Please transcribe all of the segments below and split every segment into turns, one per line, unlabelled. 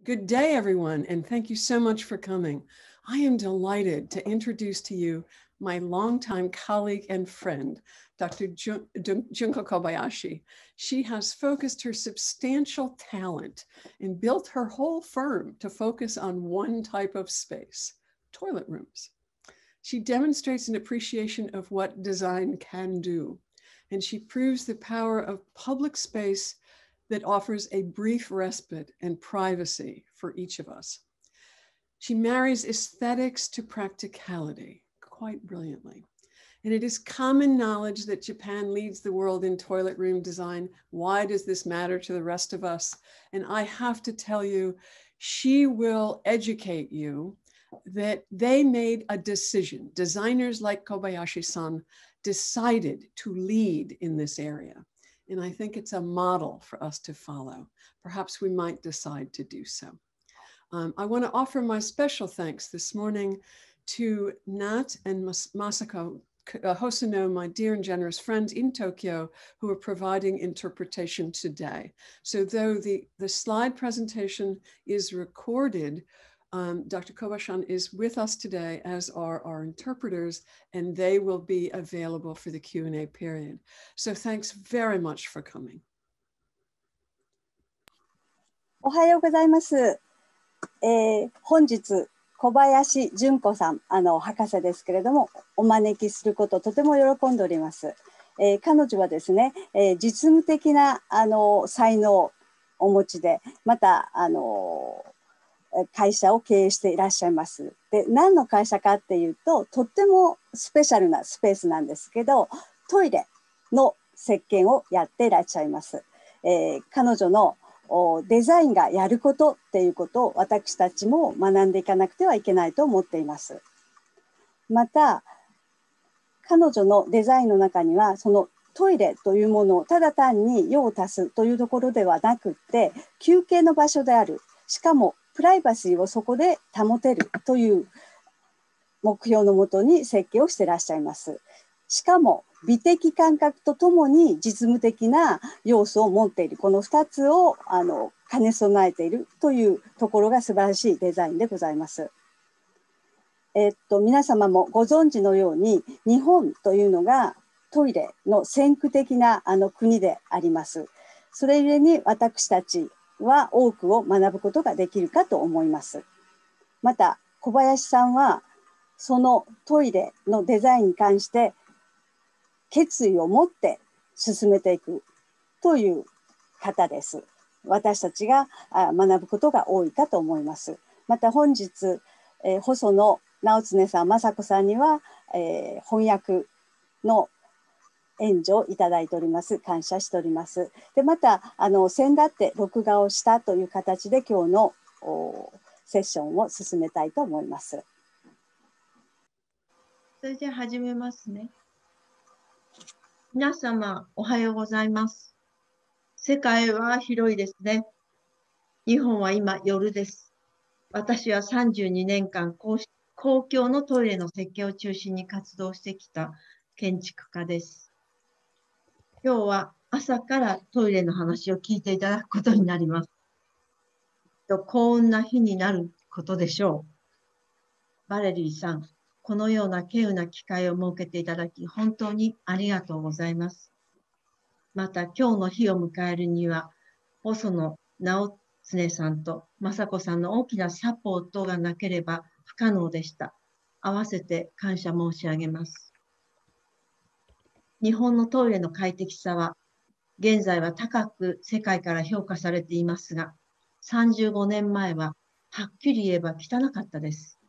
Good day, everyone, and thank you so much for coming. I am delighted to introduce to you my longtime colleague and friend, Dr. Junko Kobayashi. She has focused her substantial talent and built her whole firm to focus on one type of space, toilet rooms. She demonstrates an appreciation of what design can do, and she proves the power of public space that offers a brief respite and privacy for each of us. She marries aesthetics to practicality quite brilliantly. And it is common knowledge that Japan leads the world in toilet room design. Why does this matter to the rest of us? And I have to tell you, she will educate you that they made a decision. Designers like Kobayashi-san decided to lead in this area. And I think it's a model for us to follow. Perhaps we might decide to do so. I want to offer my special thanks this morning to Nat and Masako Hosono, my dear and generous friends in Tokyo, who are providing interpretation today. So though the slide presentation is recorded, Dr. Kobayashi is with us today, as are our interpreters, and they will be available for the Q&A period. So thanks very much for coming.
おはようございます。本日小林純子さん、博士ですけれども、お招きすることとても喜んでおります。彼女はですね、実務的な才能をお持ちで、また会社を経営していらっしゃいます。で、何の会社かっていうと、とってもスペシャルなスペースなんですけど、トイレの設計をやっていらっしゃいます。彼女のデザインがやることっていうことを私たちも学んでいかなくてはいけないと思っています。また、彼女のデザインの中には、そのトイレというものをただ単に用を足すというところではなくって、休憩の場所である。しかもプライバシーをそこで保てるという目標のもとに設計をしていらっしゃいます。しかも美的感覚とともに実務的な要素を持っている、この2つを兼ね備えているというところが素晴らしいデザインでございます。皆様もご存知のように、日本というのがトイレの先駆的な国であります。それゆえに私たちは多くを学ぶことができるかと思います。また小林さんはそのトイレのデザインに関して決意を持って進めていくという方です。私たちが学ぶことが多いかと思います。また本日、細野直恒さん、雅子さんには、翻訳の援助をいただいております。感謝しております。で、また先立って録画をしたという形で今日のセッションを進めたいと思います。
それじゃあ始めますね。皆様おはようございます。世界は広いですね。日本は今夜です。私は32年間公共のトイレの設計を中心に活動してきた建築家です。今日は朝からトイレの話を聞いていただくことになります。幸運な日になることでしょう。バレリーさん、このような稀有な機会を設けていただき、本当にありがとうございます。また、今日の日を迎えるには、細野直恒さんと雅子さんの大きなサポートがなければ不可能でした。合わせて感謝申し上げます。日本のトイレの快適さは、現在は高く世界から評価されていますが、35年前ははっきり言えば汚かったです。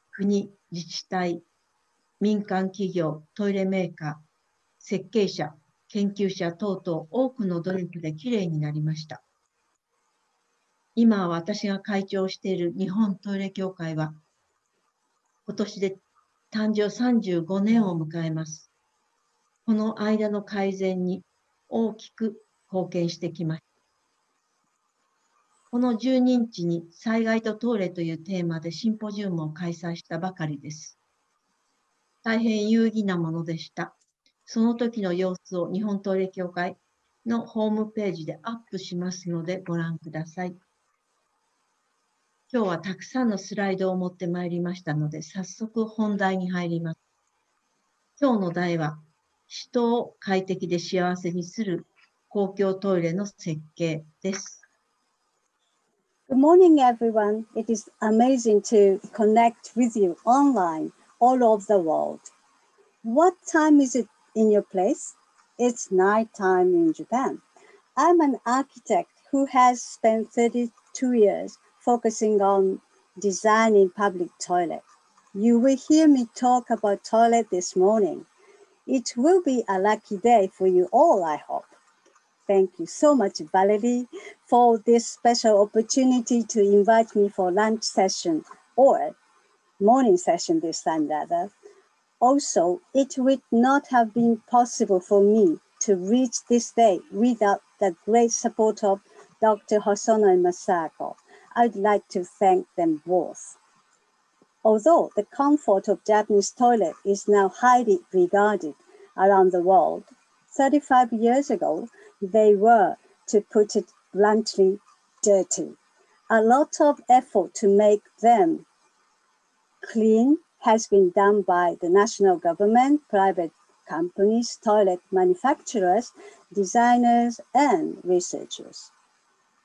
国、自治体、民間企業、トイレメーカー、設計者、研究者等々多くの努力できれいになりました。今私が会長をしている日本トイレ協会は、今年で誕生35年を迎えます。この間の改善に大きく貢献してきました。この12日に災害とトイレというテーマでシンポジウムを開催したばかりです。大変有意義なものでした。その時の様子を日本トイレ協会のホームページでアップしますのでご覧ください。今日はたくさんのスライドを持ってまいりましたので、早速本題に入ります。今日の題は、人を快適で幸せにする公共トイレの設計です。
Good morning, everyone. It is amazing to connect with you online all over the world. What time is it in your place? It's night time in Japan. I'm an architect who has spent 32 years focusing on designing public toilet. You will hear me talk about toilet this morning. It will be a lucky day for you all, I hope. Thank you so much, Valerie, for this special opportunity to invite me for lunch session or morning session this time rather. Also, it would not have been possible for me to reach this day without the great support of Dr. Hosono and Masako. I'd like to thank them both. Although the comfort of Japanese toilet is now highly regarded around the world, 35 years ago, they were, to put it bluntly, dirty. A lot of effort to make them clean has been done by the national government, private companies, toilet manufacturers, designers, and researchers.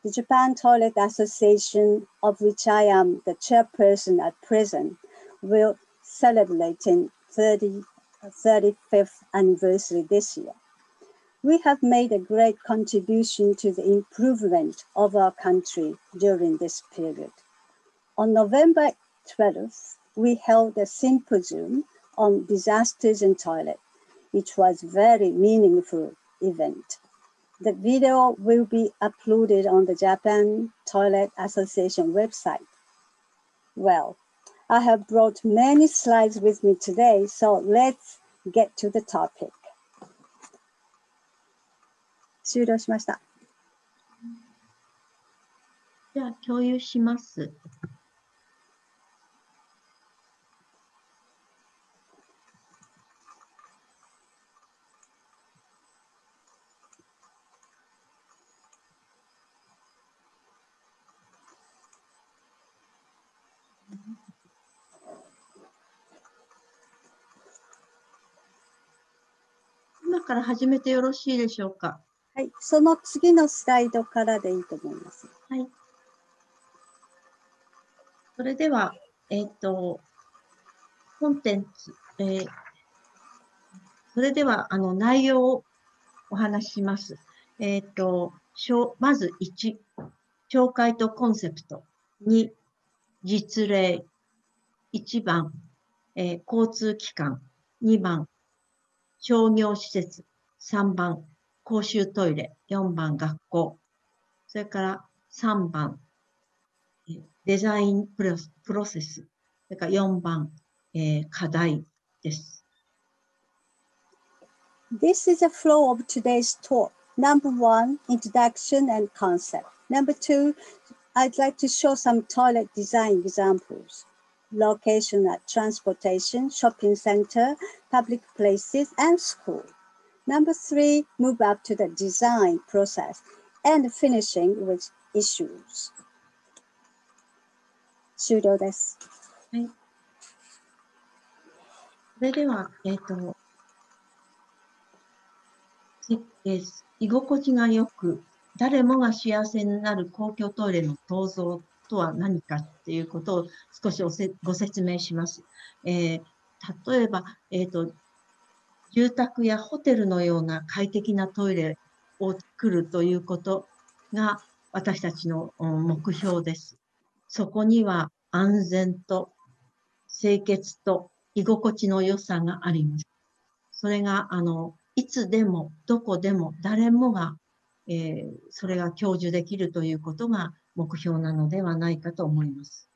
The Japan Toilet Association, of which I am the chairperson at present, will celebrate in 35th anniversary this year. We have made a great contribution to the improvement of our country during this period. On November 12th, we held a symposium on disasters in toilet, which was a very meaningful event. The video will be uploaded on the Japan Toilet Association website. Well, I have brought many slides with me today, so let's get to the topic. 終了しました。
じゃあ、共有します。今から始めてよろしいでしょうか。
はい、その次のスライドからでいいと思います。
はい。それでは、コンテンツ、それでは、内容をお話しします。まず1、紹介とコンセプト。2、実例。1番、交通機関。2番、商業施設。3番、公衆トイレ。4番、学校。それから3番、デザインプロセス。それから4番、課題です。
This is a flow of today's talk. Number 1, introduction and concept. Number 2, I'd like to show some toilet design examples. Location at transportation, shopping center, public places, and school. Number 3, move up to the design process and finishing with issues. 終了です。
はい。それでは、居心地が良く、誰もが幸せになる公共トイレの構造とは何かっていうことを少しご説明します。例えば、住宅やホテルのような快適なトイレを作るということが私たちの目標です。そこには安全と清潔と居心地の良さがあります。それが、いつでも、どこでも、誰もが、それが享受できるということが目標なのではないかと思います。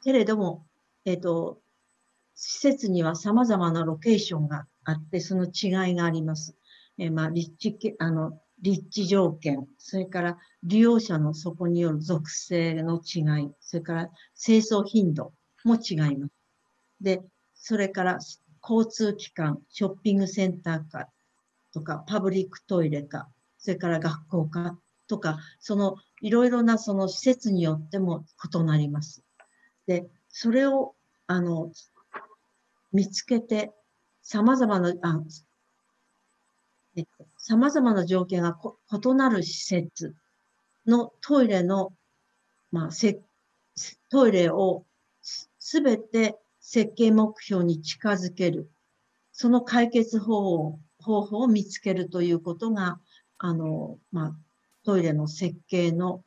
けれども、施設には様々なロケーションがあって、その違いがあります。立地条件、それから利用者のそこによる属性の違い、それから清掃頻度も違います。で、それから交通機関、ショッピングセンターかとか、パブリックトイレか、それから学校かとか、そのいろいろなその施設によっても異なります。で、それを、見つけて、様々な条件が異なる施設のトイレの、トイレをすべて設計目標に近づける。その解決方法を見つけるということが、トイレの設計の、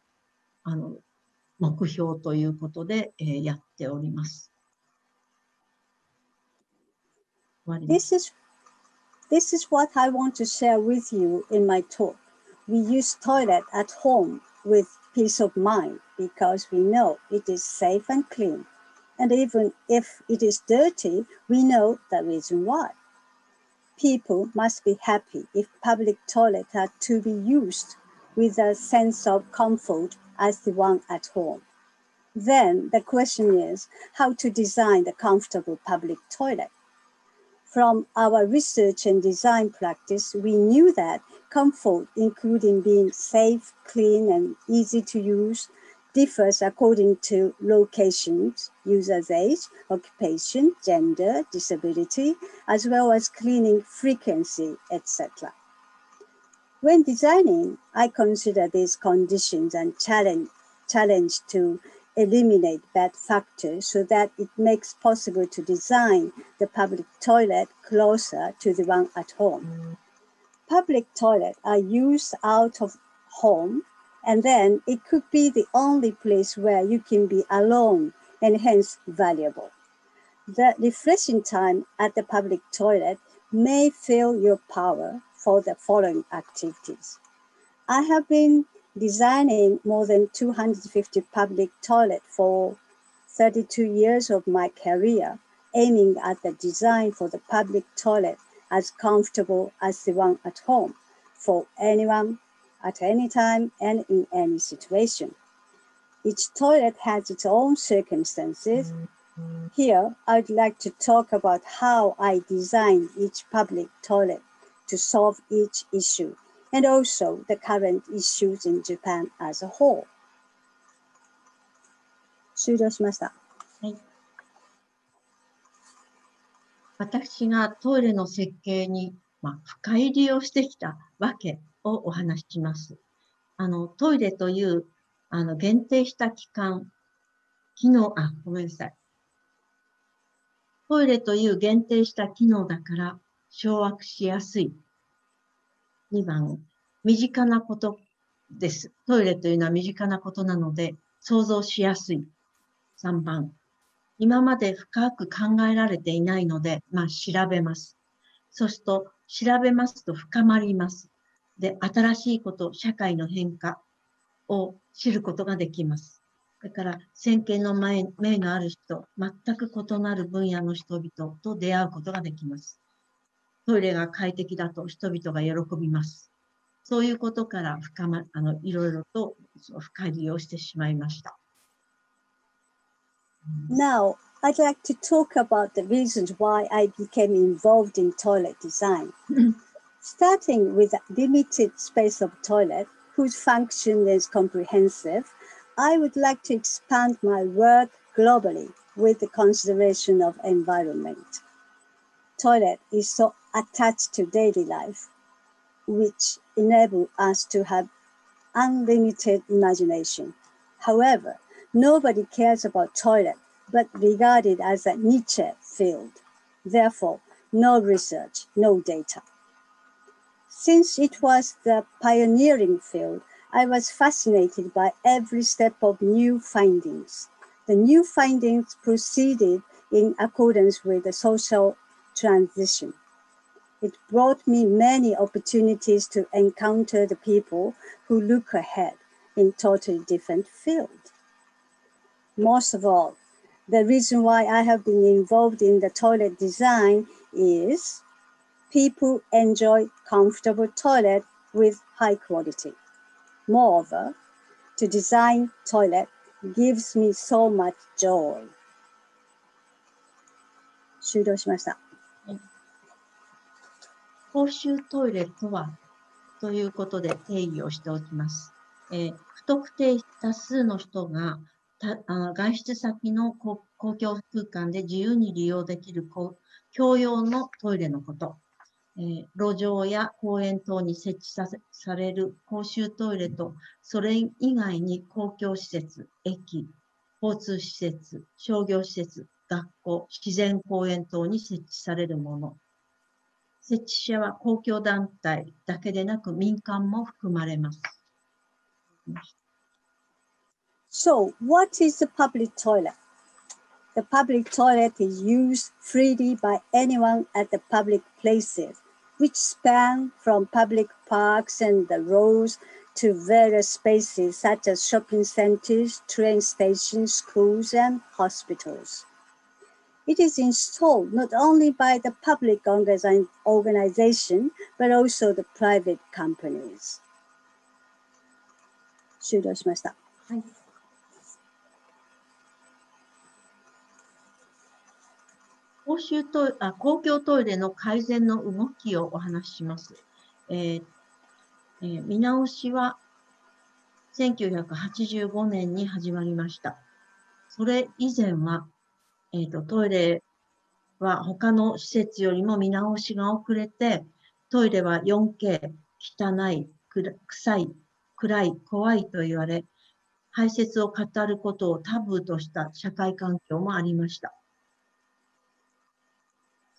目標ということで、やっております。
This is what I want to share with you in my talk. We use toilet at home with peace of mind because we know it is safe and clean. And even if it is dirty, we know the reason why. People must be happy if public toilets are to be used with a sense of comfort as the one at home. Then the question is how to design the comfortable public toilet. From our research and design practice, we knew that comfort, including being safe, clean, and easy to use, differs according to locations, user's age, occupation, gender, disability, as well as cleaning frequency, etc. When designing, I consider these conditions and challenge to eliminate bad factors so that it makes possible to design the public toilet closer to the one at home. Public toilets are used out of home, and then it could be the only place where you can be alone and hence valuable. The refreshing time at the public toilet may fill your power for the following activities. I have been designing more than 250 public toilets for 32 years of my career, aiming at the design for the public toilet as comfortable as the one at home for anyone at any time and in any situation. Each toilet has its own circumstances. Here, I'd like to talk about how I designed each public toilet to solve each issue and also the current issues in Japan as a whole. 終了しました。
はい。私がトイレの設計に、深入りをしてきたわけをお話しします。トイレという、限定した機能、ごめんなさい。トイレという限定した機能だから掌握しやすい。2番、身近なことです。トイレというのは身近なことなので想像しやすい。3番、今まで深く考えられていないので、調べます。そうすると、調べますと深まります。で、新しいこと、社会の変化を知ることができます。だから、先見の明のある人、全く異なる分野の人々と出会うことができます。トイレが快適だと人々が喜びます。そういうことからいろいろと深入りをしてしまいました。
Now, I'd like to talk about the reasons why I became involved in toilet design. Starting with a limited space of toilet, whose function is comprehensive, I would like to expand my work globally with the consideration of environment. Toilet is so attached to daily life, which enable us to have unlimited imagination. However, nobody cares about toilet, but regarded as a niche field. Therefore, no research, no data. Since it was the pioneering field, I was fascinated by every step of new findings. The new findings proceeded in accordance with the social transition. It brought me many opportunities to encounter the people who look ahead in totally different fields. Most of all, the reason why I have been involved in the toilet design is people enjoy comfortable toilet with high quality. Moreover, to design toilet gives me so much joy. 終了しました。
公衆トイレとはということで定義をしておきます。普特定多数の人が外出先の公共空間で自由に利用できる共用のトイレのこと。路上や公園等に設置される公衆トイレと、それ以外に公共施設、駅、交通施設、商業施設、学校、自然公園等に設置されるもの。設置者は公共団体だけでなく民間も含まれます。
So, what is the public toilet? The public toilet is used freely by anyone at the public places, which span from public parks and the roads to various spaces such as shopping centers, train stations, schools, and hospitals. It is installed not only by the public organization, but also the private companies. 終了しました。
はい。公共トイレの改善の動きをお話しします。見直しは1985年に始まりました。それ以前は、トイレは他の施設よりも見直しが遅れて、トイレは 4K、汚い、臭い、暗い、怖いと言われ、排泄を語ることをタブーとした社会環境もありました。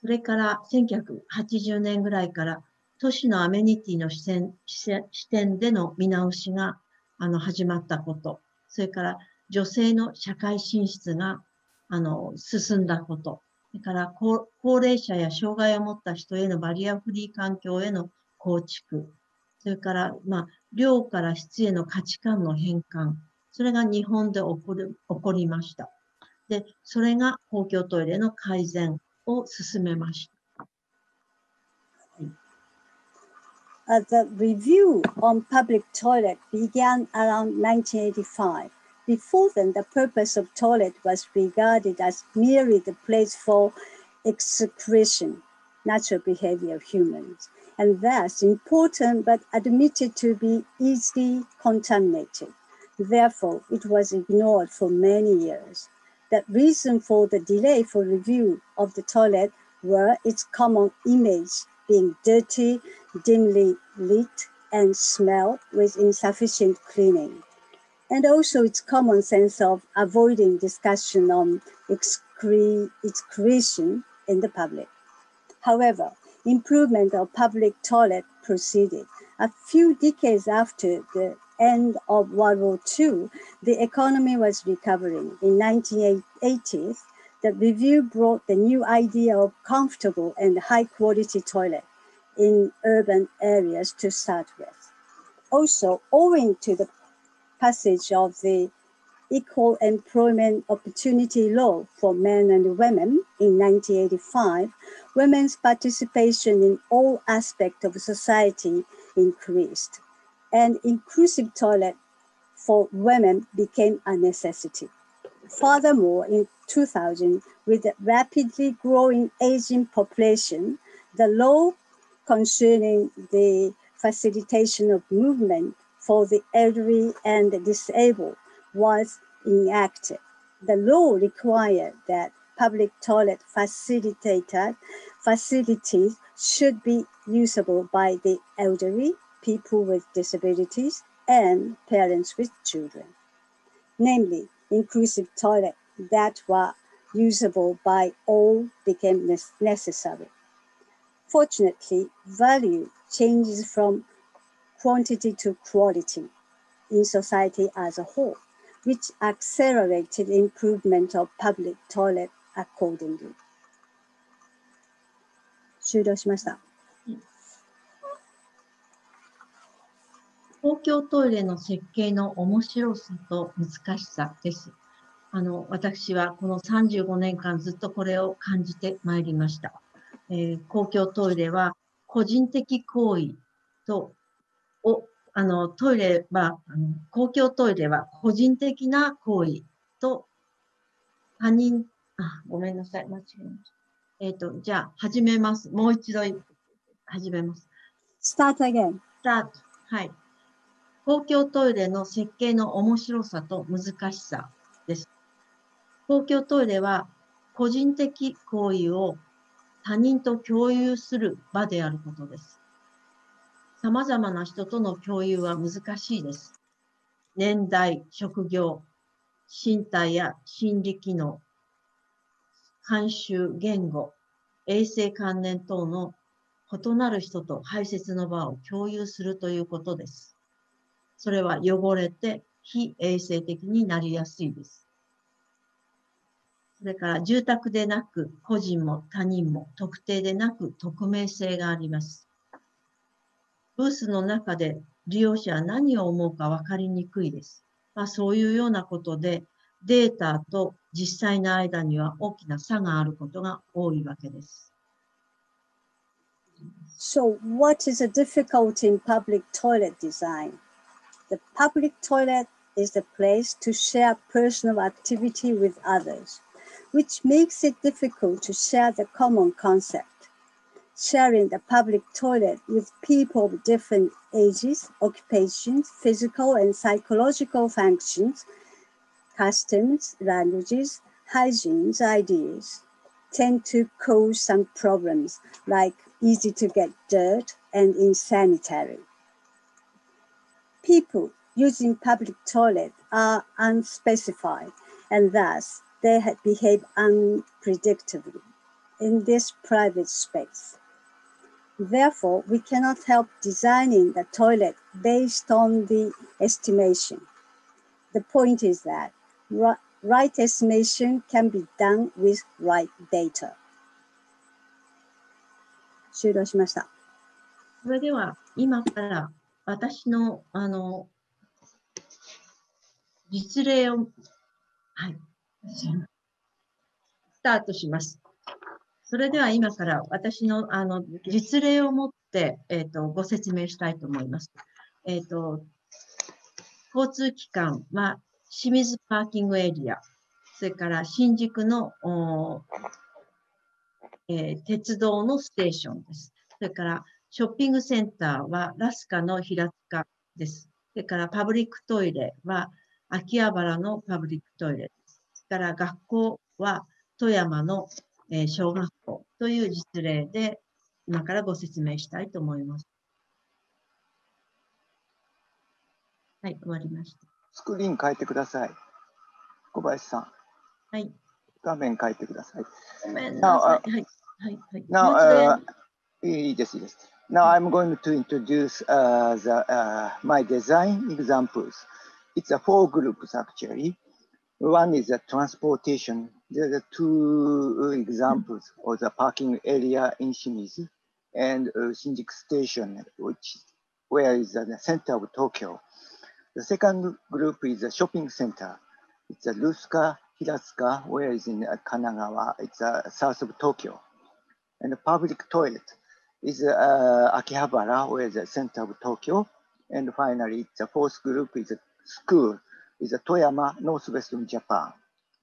それから1980年ぐらいから都市のアメニティの視点での見直しが始まったこと、それから女性の社会進出が進んだこと、それから高齢者や障害を持った人へのバリアフリー環境への構築、それから量から質への価値観の変換、それが日本で起こりました。で、それが公共トイレの改善を進めました。
The review on public toilet began around 1985. Before then, the purpose of toilet was regarded as merely the place for excretion, natural behavior of humans, and thus important but admitted to be easily contaminated. Therefore, it was ignored for many years. The reason for the delay for review of the toilet were its common image being dirty, dimly lit, and smell with insufficient cleaning, and also its common sense of avoiding discussion on excretion in the public. However, improvement of public toilet proceeded. A few decades after the end of World War II, the economy was recovering. In 1980s, the review brought the new idea of comfortable and high-quality toilet in urban areas to start with. Also, owing to the passage of the Equal Employment Opportunity Law for men and women in 1985, women's participation in all aspects of society increased, and inclusive toilet for women became a necessity. Furthermore, in 2000, with the rapidly growing aging population, the law concerning the facilitation of movement for the elderly and the disabled was enacted. The law required that public toilet facilities should be usable by the elderly, people with disabilities, and parents with children. Namely, inclusive toilets that were usable by all became necessary. Fortunately, value changes from quantity to quality in society as a whole, which accelerated improvement of public toilet accordingly. 終了しました。
公共トイレの設計の面白さと難しさです。私はこの35年間ずっとこれを感じてまいりました。公共トイレは個人的行為と、トイレは、公共トイレは個人的な行為と他人、ごめんなさい、間違えました。じゃあ始めます。もう一度始めます。
Start again.
Start. はい。公共トイレの設計の面白さと難しさです。公共トイレは個人的行為を他人と共有する場であることです。様々な人との共有は難しいです。年代、職業、身体や心理機能、慣習、言語、衛生観念等の異なる人と排泄の場を共有するということです。それは汚れて非衛生的になりやすいです。それから住宅でなく個人も他人も特定でなく匿名性があります。ブースの中で利用者は何を思うか分かりにくいです。そういうようなことでデータと実際の間には大きな差があることが多いわけです。
So, what is the difficulty in public toilet design? The public toilet is the place to share personal activity with others, which makes it difficult to share the common concept. Sharing the public toilet with people of different ages, occupations, physical and psychological functions, customs, languages, hygienes, ideas tend to cause some problems like easy to get dirt and insanitary. People using public toilet are unspecified and thus they behave unpredictably in this private space. Therefore, we cannot help designing the toilet based on the estimation. The point is that right estimation can be done with right data. 終了しました。
それでは今から私の実例を、スタートします。それでは今から私の実例をもって、ご説明したいと思います。交通機関は清水パーキングエリア、それから新宿の、鉄道のステーションです。それからショッピングセンターはラスカの平塚です。それからパブリックトイレは秋葉原のパブリックトイレです。それから学校は富山の小学校という実例で今からご説明したいと思います。はい、終わりました。
スクリーン変えてください。小林さん。
はい。
画面変えてください。
ごめんなさい。はい。はい。はい。
Now, いいです、いいです。Now I'm going to introduce my design examples. It's a 4 groups actually. One is the transportation. There are 2 examples of the parking area in Shimizu and Shinjuku Station, where is the center of Tokyo. The second group is the shopping center. It's a Rusuka, Hiratsuka, where is in Kanagawa. It's south of Tokyo. And the public toilet is Akihabara, where is the center of Tokyo. And finally, the fourth group is a school. Is Toyama, northwestern Japan.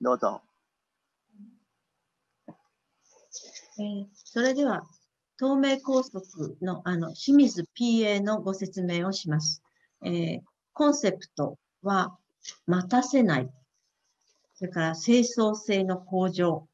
どうぞ。
それでは、東名高速の清水 PA のご説明をします。コンセプトは、待たせない。それから清掃性の向上。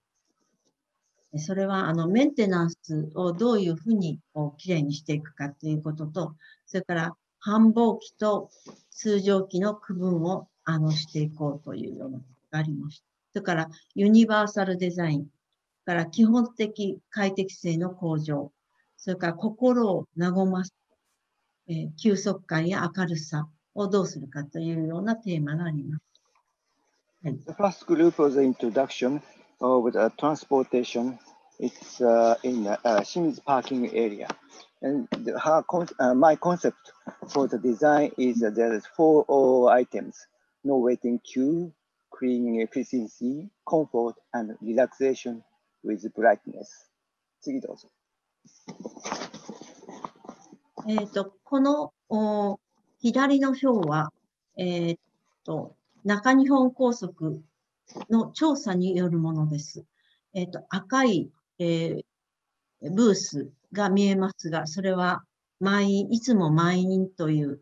それはメンテナンスをどういうふうにきれいにしていくかということと、それから繁忙期と通常期の区分をしていこうというようなことがありました。それからユニバーサルデザイン、それから基本的快適性の向上、それから心を和ます、休息感や明るさをどうするかというようなテーマがあります。はい、
The first group was the introduction of the transportation. It's in Shimizu parking area. And my concept for the design is that there is 4 items. No waiting queue, cleaning efficiency, comfort, and relaxation with brightness. 次どうぞ。
この左の表は、中日本高速の調査によるものです。赤い、ブースが見えますが、それは満員、いつも満員という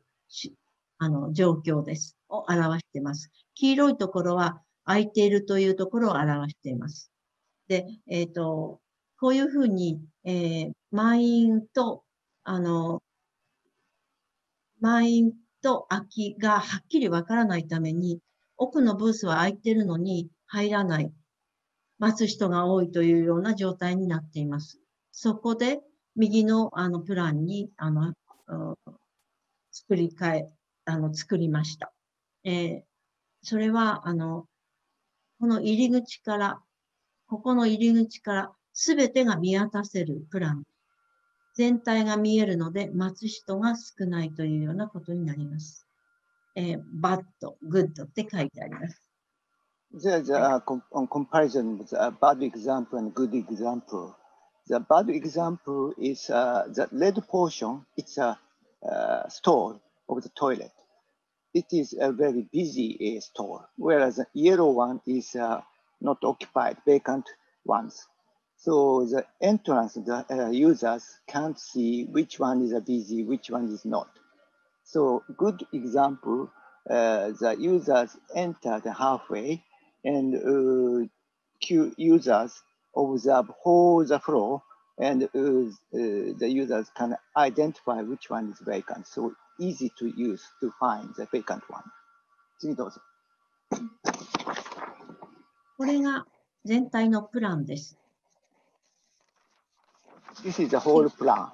状況です。を表しています。黄色いところは空いているというところを表しています。で、こういうふうに、満員と、満員と空きがはっきりわからないために、奥のブースは空いているのに入らない、待つ人が多いというような状態になっています。そこで、右のプランに、作りました。それは、この入り口から、ここの入り口からすべてが見渡せるプラン。全体が見えるので、待つ人が少ないというようなことになります。bad, good って書いてあります。
There's a comparison with a bad example and good example. The bad example is the red portion. It's a store of the toilet. It is a very busy store, whereas the yellow one is not occupied, vacant ones. So the entrance, the users can't see which one is busy, which one is not. So good example, the users enter the halfway and users observe whole the floor and the users can identify which one is vacant. So easy to use to find the vacant one. 次どうぞ。
これが全体のプランです。
This is the whole plan.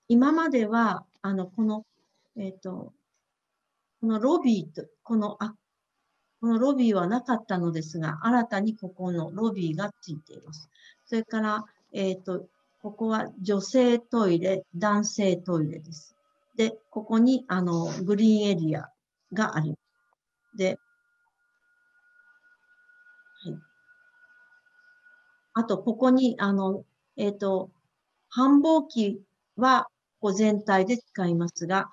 今までは、このロビーと、このロビーはなかったのですが、新たにここのロビーがついています。それから、ここは女性トイレ、男性トイレです。で、ここに、グリーンエリアがあります。で、はい。あと、ここに、繁忙期は、全体で使いますが、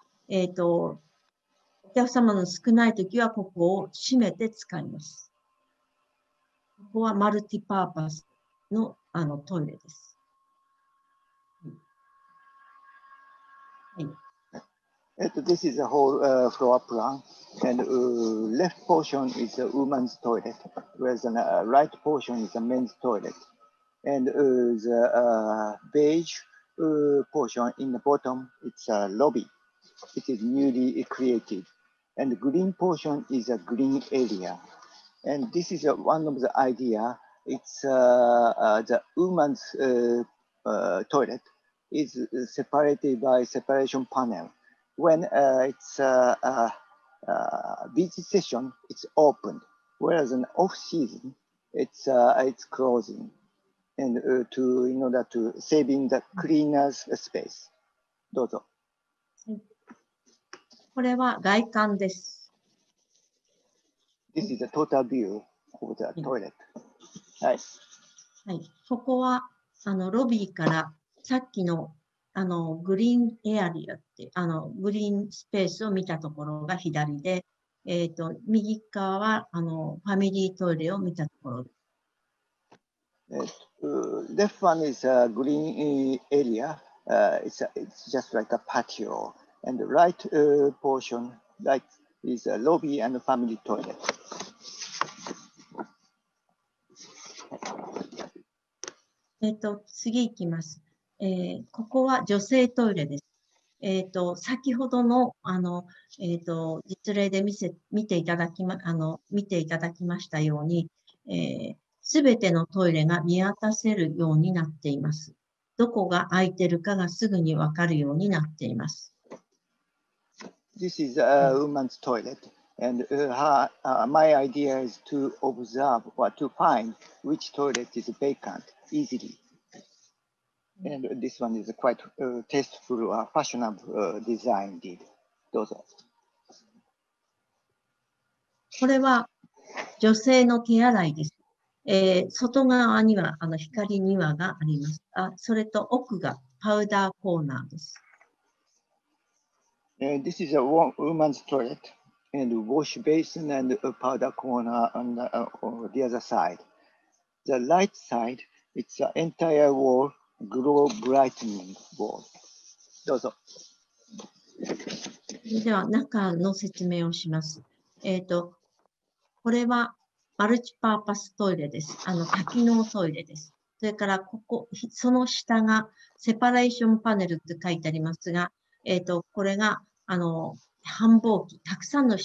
お客様の少ないときは、ここを閉めて使います。ここはマルティパーパスの、トイレです。はい。
This is a whole floor plan, and left portion is a woman's toilet, whereas the right portion is a men's toilet. And the beige portion in the bottom, it's a lobby. It is newly created. And the green portion is a green area. And this is one of the idea. It's the woman's toilet is separated by separation panel. When it's busy session, it's opened. Whereas in off season, it's closing. And in order to saving the cleaner's space. どうぞ。
これは外観です。
This is the total view of the toilet. はい。
はい。ここは、ロビーからさっきの、グリーンエアリアって、グリーンスペースを見たところが左で、右側は、ファミリートイレを見たところです。
Left one is a green area. It's just like a patio. And the right portion, right, is a lobby and a family toilet.
次いきます。ここは女性トイレです。先ほどの、実例で見ていただきましたように、すべてのトイレが見渡せるようになっています。どこが空いてるかがすぐにわかるようになっています。
This is a woman's toilet, and my idea is to observe or to find which toilet is vacant easily. And this one is quite tasteful, fashionable design indeed. どうぞ。
これは女性の手洗いです。外側には光庭があります。それと奥がパウダーコーナーです。
This is a woman's toilet, and wash basin and a powder corner on the other side. The right side It's an entire wall, glow brightening wall. どうぞ。
では、中の説明をします。これはマルチパーパストイレです。多機能トイレです。それから、その下がセパレーションパネルって書いてありますが、これが、繁忙期、たくさんの、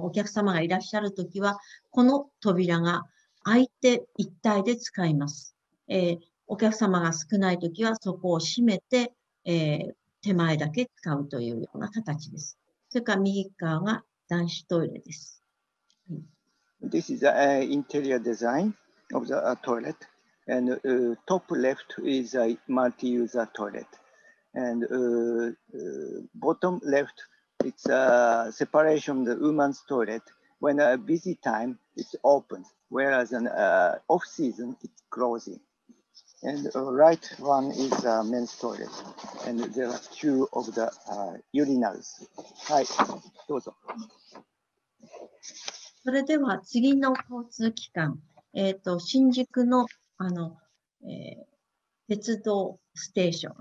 お客様がいらっしゃるときは、この扉が開いて一体で使います。お客様が少ないときは、そこを閉めて、手前だけ使うというような形です。それから右側が男子トイレです。
This is the interior design of the toilet, and top left is a multi-user toilet, and bottom left it's a separation of the woman's toilet. When a busy time, it's open, whereas an off season, it's closing. And right one is a men's toilet, and there are two of the urinals. はい、どうぞ。
それでは次の交通機関、新宿の、鉄道ステーション、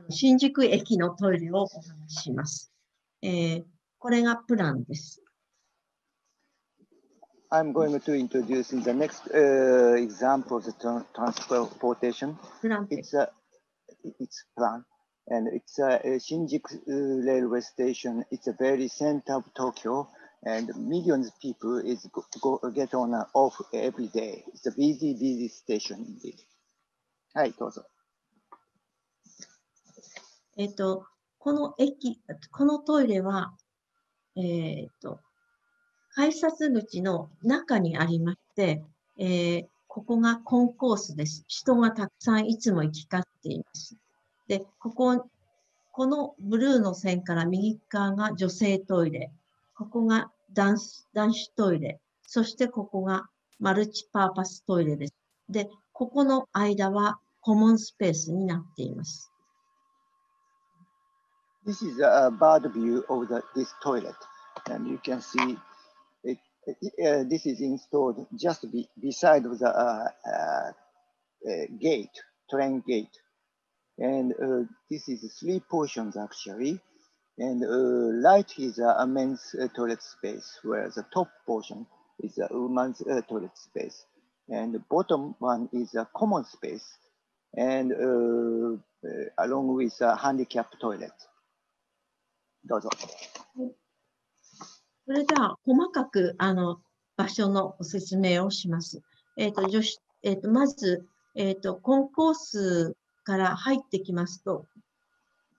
新宿駅のトイレをお話しします。これがプランです。
I'm going to introduce in the next example of the transportation. It's plan, and it's a Shinjuku railway station. It's a very center of Tokyo, and millions of people get on and off every day. It's a busy station indeed. はい、どうぞ。
このトイレは、改札口の中にありまして、ここがコンコースです。人がたくさんいつも行き交っています。で、このブルーの線から右側が女性トイレ、ここが男子トイレ、そしてここがマルチパーパストイレです。で、ここの間はコモンスペースになっています。
This is a bird view of this toilet, and you can see this is installed just beside the gate, train gate. And this is 3 portions actually. And right is a men's toilet space, whereas the top portion is a woman's toilet space. And the bottom one is a common space, and along with a handicap toilet. どうぞ。
それでは、細かく、場所のご説明をします。まず、コンコースから入ってきますと、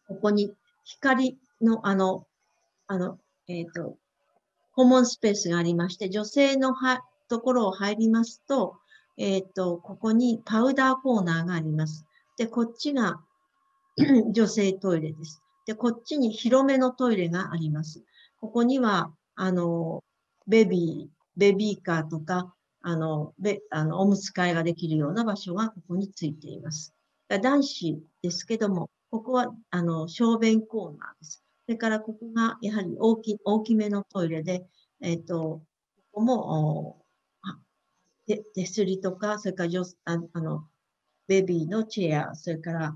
ここに光の、コモンスペースがありまして、女性のところを入りますと、ここにパウダーコーナーがあります。で、こっちが女性トイレです。で、こっちに広めのトイレがあります。ここには、ベビーカーとか、おむつ替えができるような場所がここについています。男子ですけども、ここは、小便コーナーです。それから、ここがやはり大きめのトイレで、ここも、手すりとか、それからベビーのチェア、それから、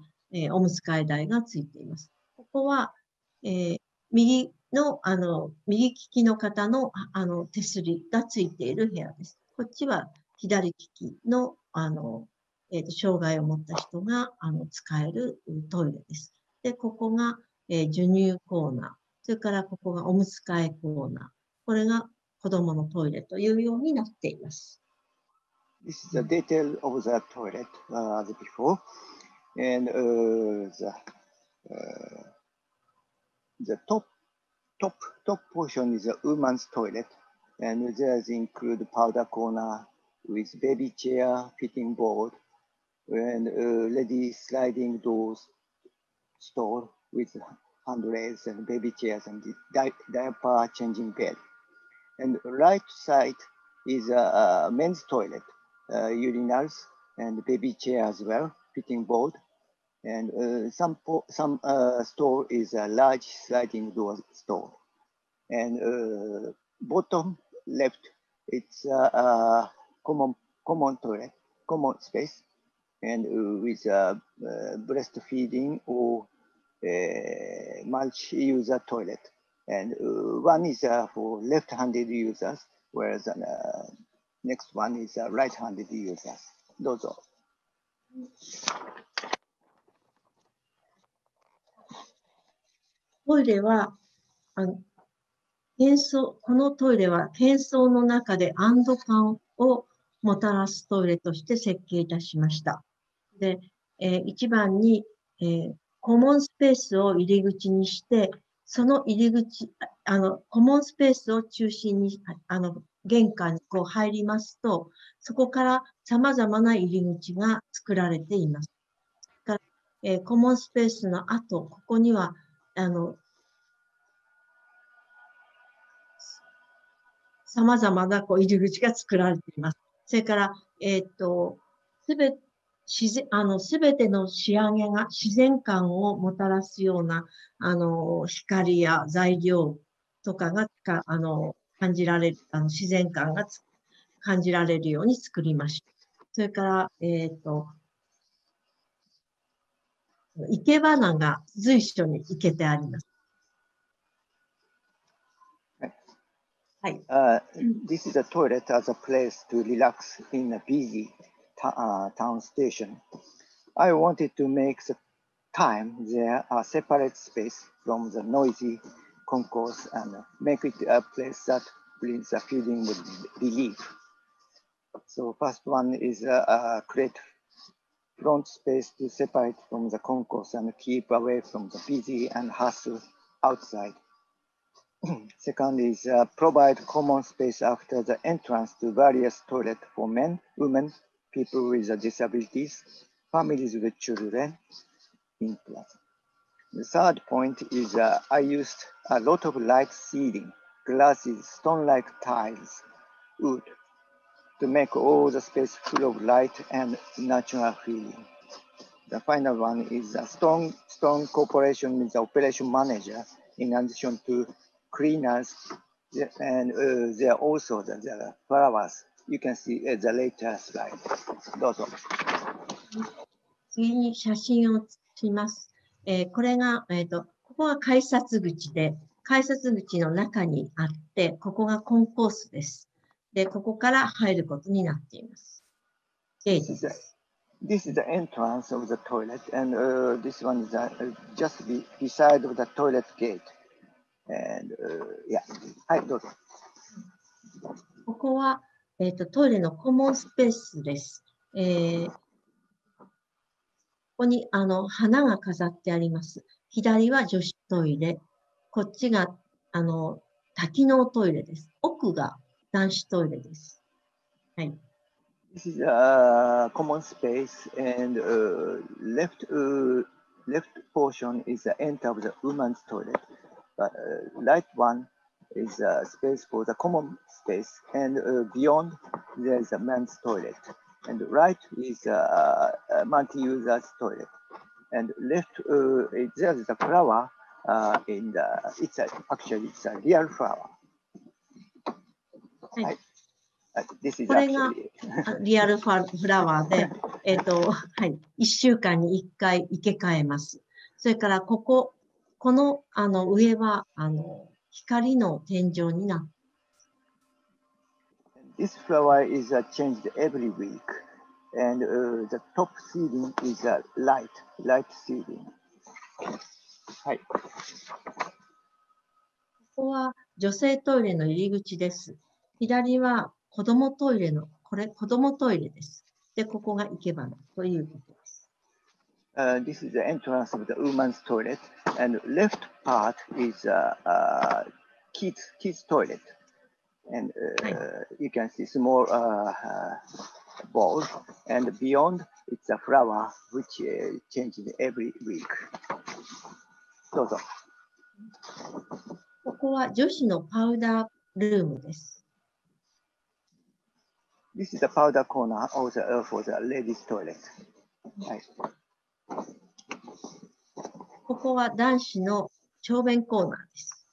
おむつ替え台がついています。ここは、右利きの方の、手すりがついている部屋です。こっちは左利きの、障害を持った人が、使えるトイレです。で、ここが、授乳コーナー。それからここがおむつ替えコーナー。これが子供のトイレというようになっています。
This is the detail of the toilet as before, and the top portion is a woman's toilet, and there's include powder corner with baby chair, fitting board, and lady sliding doors store with handrails and baby chairs and diaper changing bed. And right side is a men's toilet, urinals and baby chair as well, fitting board. And some store is a large sliding door store. And bottom left, it's a common toilet, common space. and with breastfeeding or multi-user toilet. And one is for left-handed users, whereas next one is right-handed users. どうぞ。
トイレは、このトイレは喧騒の中で安堵感をもたらすトイレとして設計いたしました。で、一番に、コモンスペースを入り口にして、その入り口、コモンスペースを中心に、玄関にこう入りますと、そこから様々な入り口が作られています。コモンスペースの後、ここには、様々なこう入り口が作られています。それから、すべての仕上げが自然感をもたらすような、光や材料とかが、感じられる、自然感が感じられるように作りました。それから、生け花が随所に生けてあります。
This is a toilet as a place to relax in a busy town station. I wanted to make the time there a separate space from the noisy concourse and make it a place that brings a feeling of relief. So first one is create front space to separate from the concourse and keep away from the busy and hustle outside. Second is provide common space after the entrance to various toilets for men, women, people with disabilities, families with children in plus. The third point is I used a lot of light ceiling, glasses, stone-like tiles, wood, to make all the space full of light and natural feeling. The final one is a strong cooperation with the operation manager in addition to cleaners, and there are also the flowers. You can see the later slide. どうぞ。
次に写真をします。これが、ここが改札口で、改札口の中にあって、ここがコンコースです。で、ここから入ることになっています。
This is the entrance of the toilet, and this one is just beside of the toilet gate. And, yeah. はい、どうぞ。
ここは、トイレのコモンスペースです。ここに花が飾ってあります。左は女子トイレ。こっちが多機能トイレです。奥が男子トイレです。はい。
This is a common space, and left portion is the end of the woman's toilet. But right one is a space for the common space, and beyond there is a men's toilet. And right is a multi-user's toilet. And left there is a flower in the. It's a real flower.
はい。
This is
これが
actually
リアルフラワーで、はい、1週間に1回生け替えます。それからこの上は光の天井になっています。
This flower is changed every week, and the top ceiling is light ceiling. はい。
ここは女性トイレの入り口です。左は子供トイレの、これ子供トイレです。で、ここが生け花ということです。
This is the entrance of the woman's toilet, and left part is kids toilet, and you can see small balls, and beyond it's a flower which changes every week. どうぞ。
ここは女子のパウダールームです。
This is the powder corner also for the ladies' toilet. はい。
ここは男子の小便コーナーです。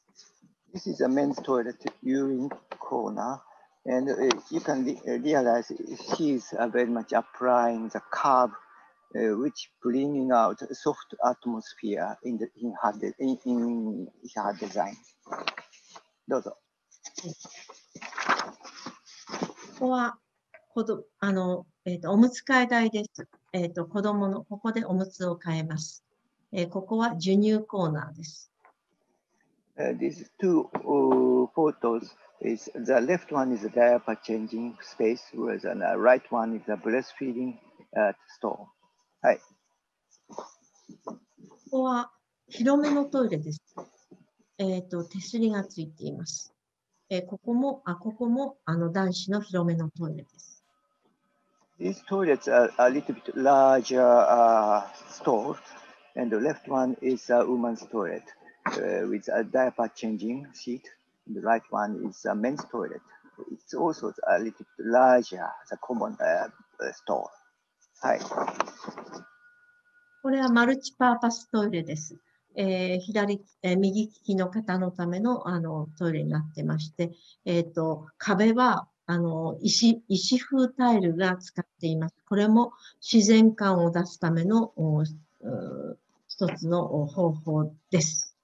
This is a men's toilet urine corner, and you can realize he's very much applying the curve which bringing out a soft atmosphere in her design. どうぞ。
ここはおむつ替え台です。子供の、ここでおむつを替えます。ここは授乳コーナーです。
These two photos is the left one is a diaper changing space, whereas the right one is a breastfeeding store. はい。
ここは広めのトイレです。手すりがついています。ここも男子の広めのトイレです。
These toilets are a little bit larger store, and the left one is a woman's toilet with a diaper changing seat. The right one is a men's toilet. It's also a little bit larger, the common store. はい。
これはマルチパーパストイレです。右利きの方のための、トイレになってまして、壁は石風タイルが使っています。これも自然感を出すための一つの方法です。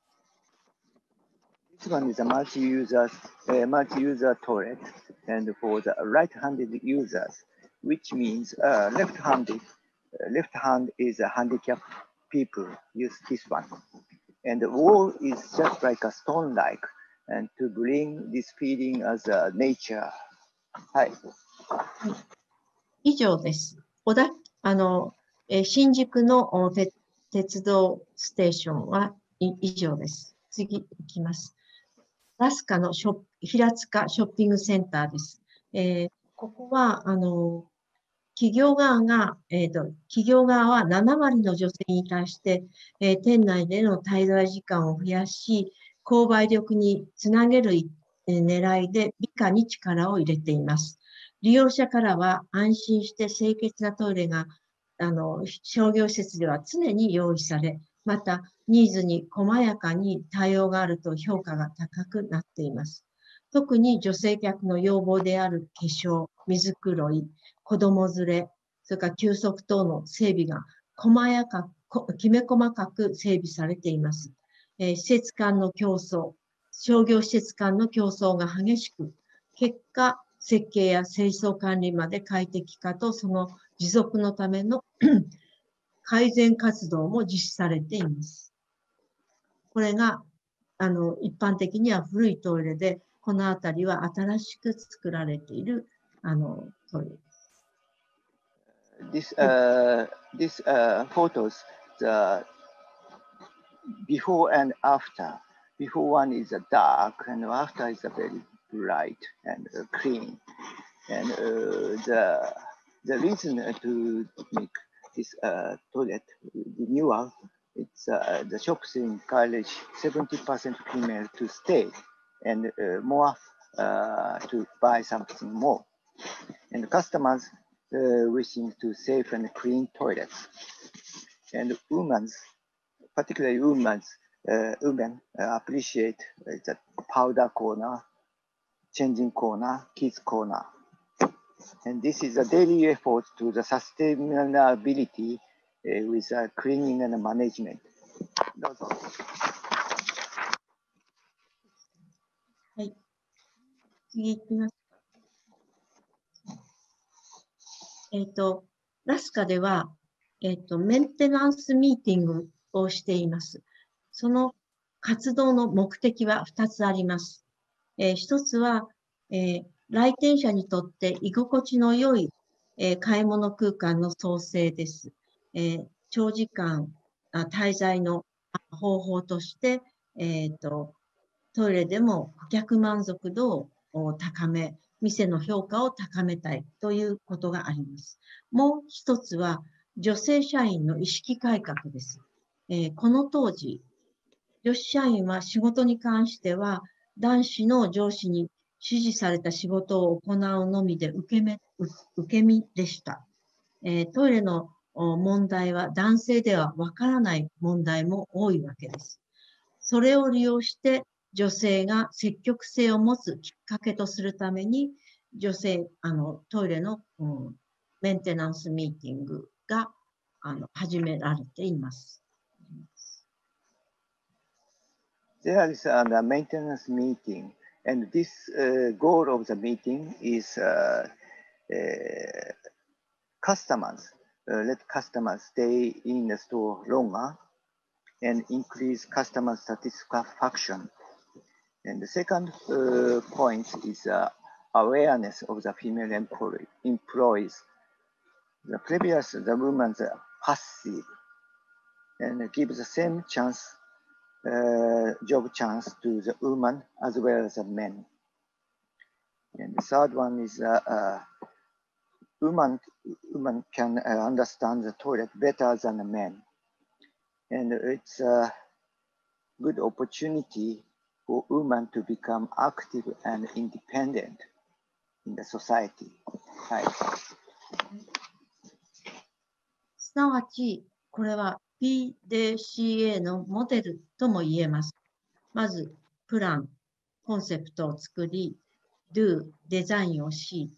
This one is a multi-user toilet, and for the right-handed users, which means left hand is a handicapped people use this one. And the wall is just like a stone-like, and to bring this feeling as a nature. はい。
以上です。新宿の鉄道ステーションは以上です。次行きます。ラスカの平塚ショッピングセンターです。ここは、企業側は7割の女性に対して、店内での滞在時間を増やし、購買力につなげる狙いで美化に力を入れています。利用者からは安心して清潔なトイレが、商業施設では常に用意され、またニーズに細やかに対応があると評価が高くなっています。特に女性客の要望である化粧、水黒い、子供連れ、それから休息等の整備がきめ細かく整備されています。施設間の競争、商業施設間の競争が激しく、結果、設計や清掃管理まで快適化とその持続のための改善活動も実施されています。これが一般的には古いトイレで、この辺りは新しく作られているトイレです。
This photos, the before and after. Before one is a dark, and after is a very bright and clean. And the reason to make this toilet renewal, it's the shops encourage 70% female to stay and more to buy something more. And customers wishing to safe and clean toilets. And particularly women appreciate the powder corner, changing corner, kids corner. And this is a daily effort to the sustainability with cleaning and management. どうぞ。
はい。次行きます。ラスカでは、メンテナンスミーティングをしています。その活動の目的は2つあります。1つは、来店者にとって居心地の良い、買い物空間の創生です。長時間滞在の方法として、トイレでも顧客満足度を高め、店の評価を高めたいということがあります。もう一つは女性社員の意識改革です。この当時、女子社員は仕事に関しては男子の上司に指示された仕事を行うのみで受け身でした。トイレの問題は男性ではわからない問題も多いわけです。それを利用して女性が積極性を持つきっかけとするために、トイレの、メンテナンスミーティングが始められています。
There is a maintenance meeting, and this goal of the meeting is customers. Let customers stay in the store longer and increase customer satisfaction. And the second point is awareness of the female employees. The previous, the women are passive and give the same chance, job chance to the woman as well as the men. And the third one is women can understand the toilet better than the men. And it's a good opportunity for women to become active and independent in the society. はい。
すなわち、これは PDCA のモデルとも言えます。まず、プラン、コンセプトを作り、Do、デザインをし、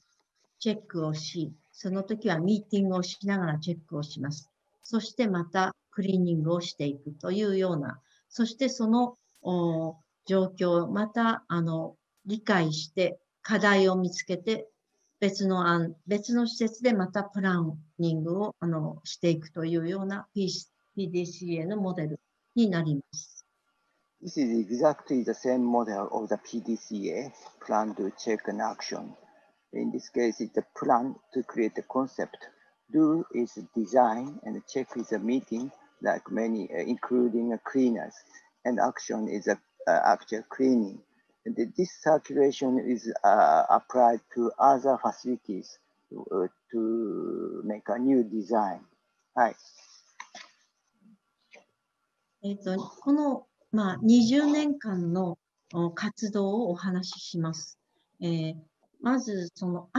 チェックをし、その時はミーティングをしながらチェックをします。そしてまたクリーニングをしていくというような、そしてその状況をまた理解して課題を見つけて別の施設でまたプランニングをしていくというような PDCA のモデルになります。
This is exactly the same model of the PDCA, plan, do, check, and action. In this case, it's a plan to create a concept. Do is design, and check is a meeting, like many, including cleaners. And action is actual cleaning. And this circulation is applied to other facilities to make a new design. はい。
この、20年間の活動をお話しします。まず、その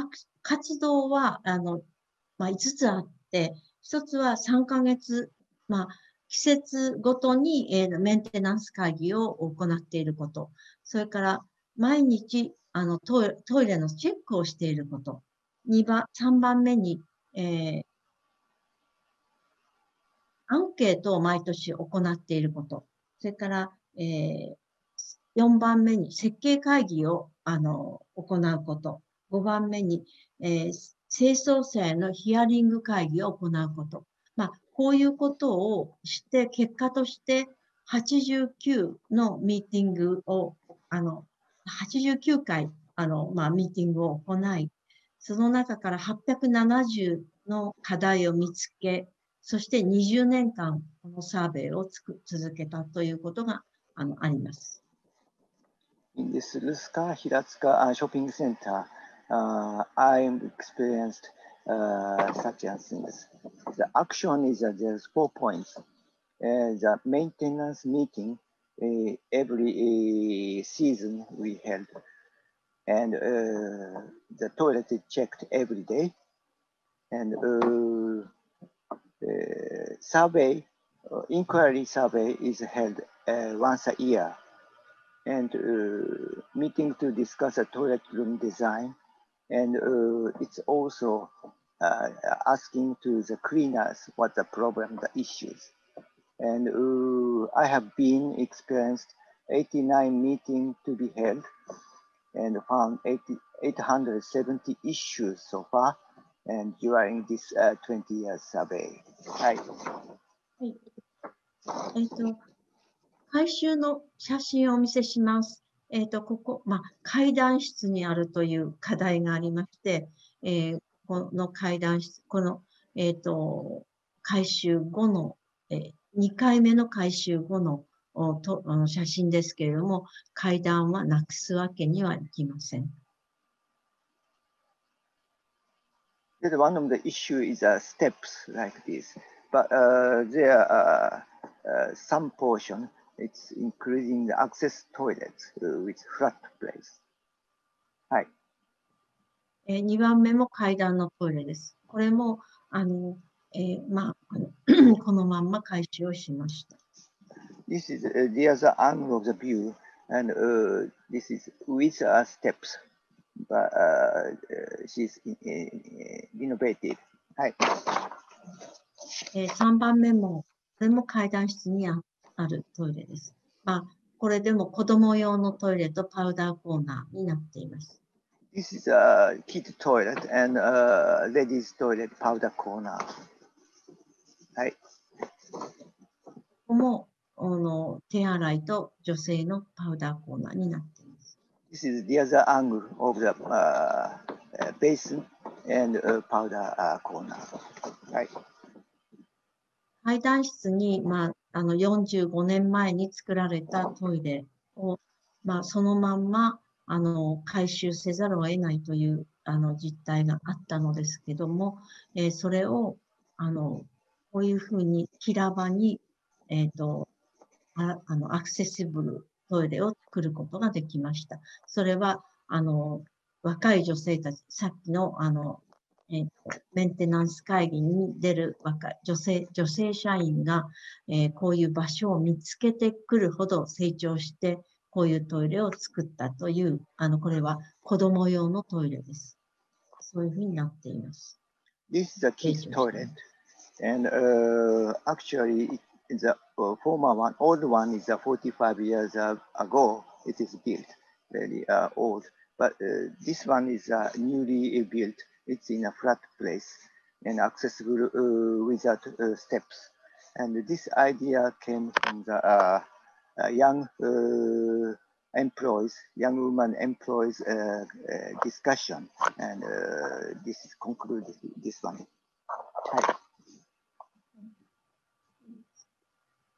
活動は5つあって、1つは3ヶ月、季節ごとに、メンテナンス会議を行っていること。それから、毎日トイレのチェックをしていること。3番目に、アンケートを毎年行っていること。それから、4番目に設計会議を行うこと。5番目に、清掃者へのヒアリング会議を行うこと。こういうことをして、結果として89のミーティングを、89回、ミーティングを行い、その中から870の課題を見つけ、そして20年間このサーベイを続けたということがあります。
In this Ruska Hiratsuka shopping center, I experienced such as things. The action is there's 4 points. The maintenance meeting every season we held, and the toilet is checked every day, and survey, inquiry survey is held once a year, and meeting to discuss a toilet room design, and it's also asking to the cleaners what the problem, the issues. And I have been experienced 89 meetings to be held and found 870 issues so far, and during this 20 years survey. はい。
回収の写真をお見せします。ここ、階段室にあるという課題がありまして、この階段室、この、回収後の、2回目の回収後の写真ですけれども、階段はなくすわけにはいきません。
One of the issue is steps like this, but there are some portion it's including the access toilets with flat place. はい。
2番目も階段のトイレです。これもこのまんま回収をしました。
This is the other angle of the view, and this is with steps, but she's innovative. はい。
3番目も、これも階段室にあるトイレです。これでも子供用のトイレとパウダーコーナーになっています。
This is a kid toilet and a ladies toilet powder corner. はい。
ここも手洗いと女性のパウダーコーナーになっています。
This is the other angle of the basin and powder corner. はい。
階段室に、45年前に作られたトイレを、そのまんま改修せざるを得ないという実態があったのですけども、それをこういうふうに平場に、アクセシブルトイレを作ることができました。それは若い女性たち、さっきのメンテナンス会議に出る若い女性社員が、こういう場所を見つけてくるほど成長して、こういうトイレを作ったという、これは子供用のトイレです。そういうふうになっています。
This is a kids toilet, and actually the former one, old one is 45 years ago. It is built, very old, but this one is newly built. It's in a flat place and accessible without steps. And this idea came from the young employees, young women employees discussion, and this is concluded this one. はい。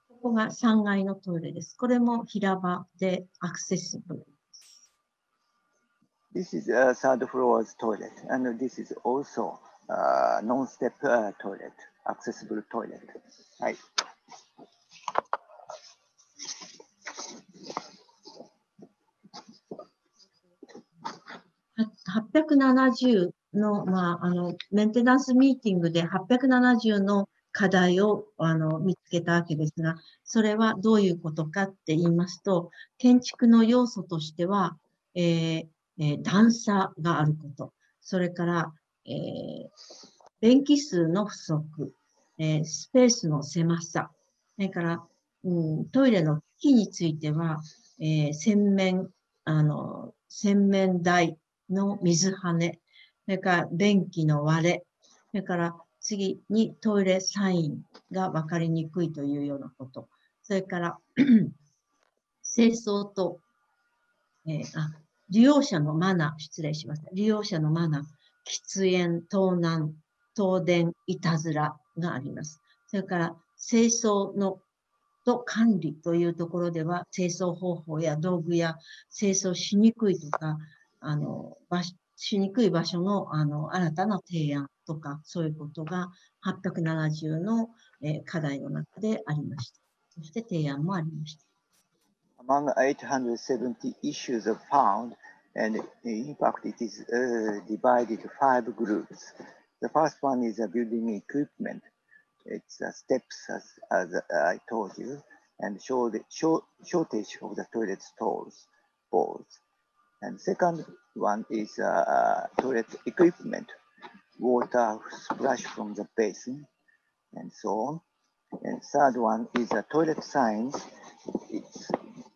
ここが3階のトイレです。これも平場でアクセシブル。
This is a third floor's toilet, and this is also a non-step toilet, accessible toilet. はい。
870の、メンテナンスミーティングで870の課題を見つけたわけですが、それはどういうことかって言いますと、建築の要素としては、段差があること、それから、便器数の不足、スペースの狭さ、それから、トイレの機器については、洗面台の水はね、それから便器の割れ、それから次にトイレサインが分かりにくいというようなこと、それから清掃と、利用者のマナー、失礼しました。利用者のマナー、喫煙、盗難、東電、いたずらがあります。それから清掃のと管理というところでは、清掃方法や道具や清掃しにくいとか、しにくい場所の新たな提案とか、そういうことが870の、課題の中でありました。そして提案もありました。
Among 870 issues found, and in fact it is divided into 5 groups. The first one is building equipment. It's steps, as I told you, and shortage of the toilet stalls, balls. And second one is toilet equipment, water splash from the basin, and so on. And third one is toilet signs.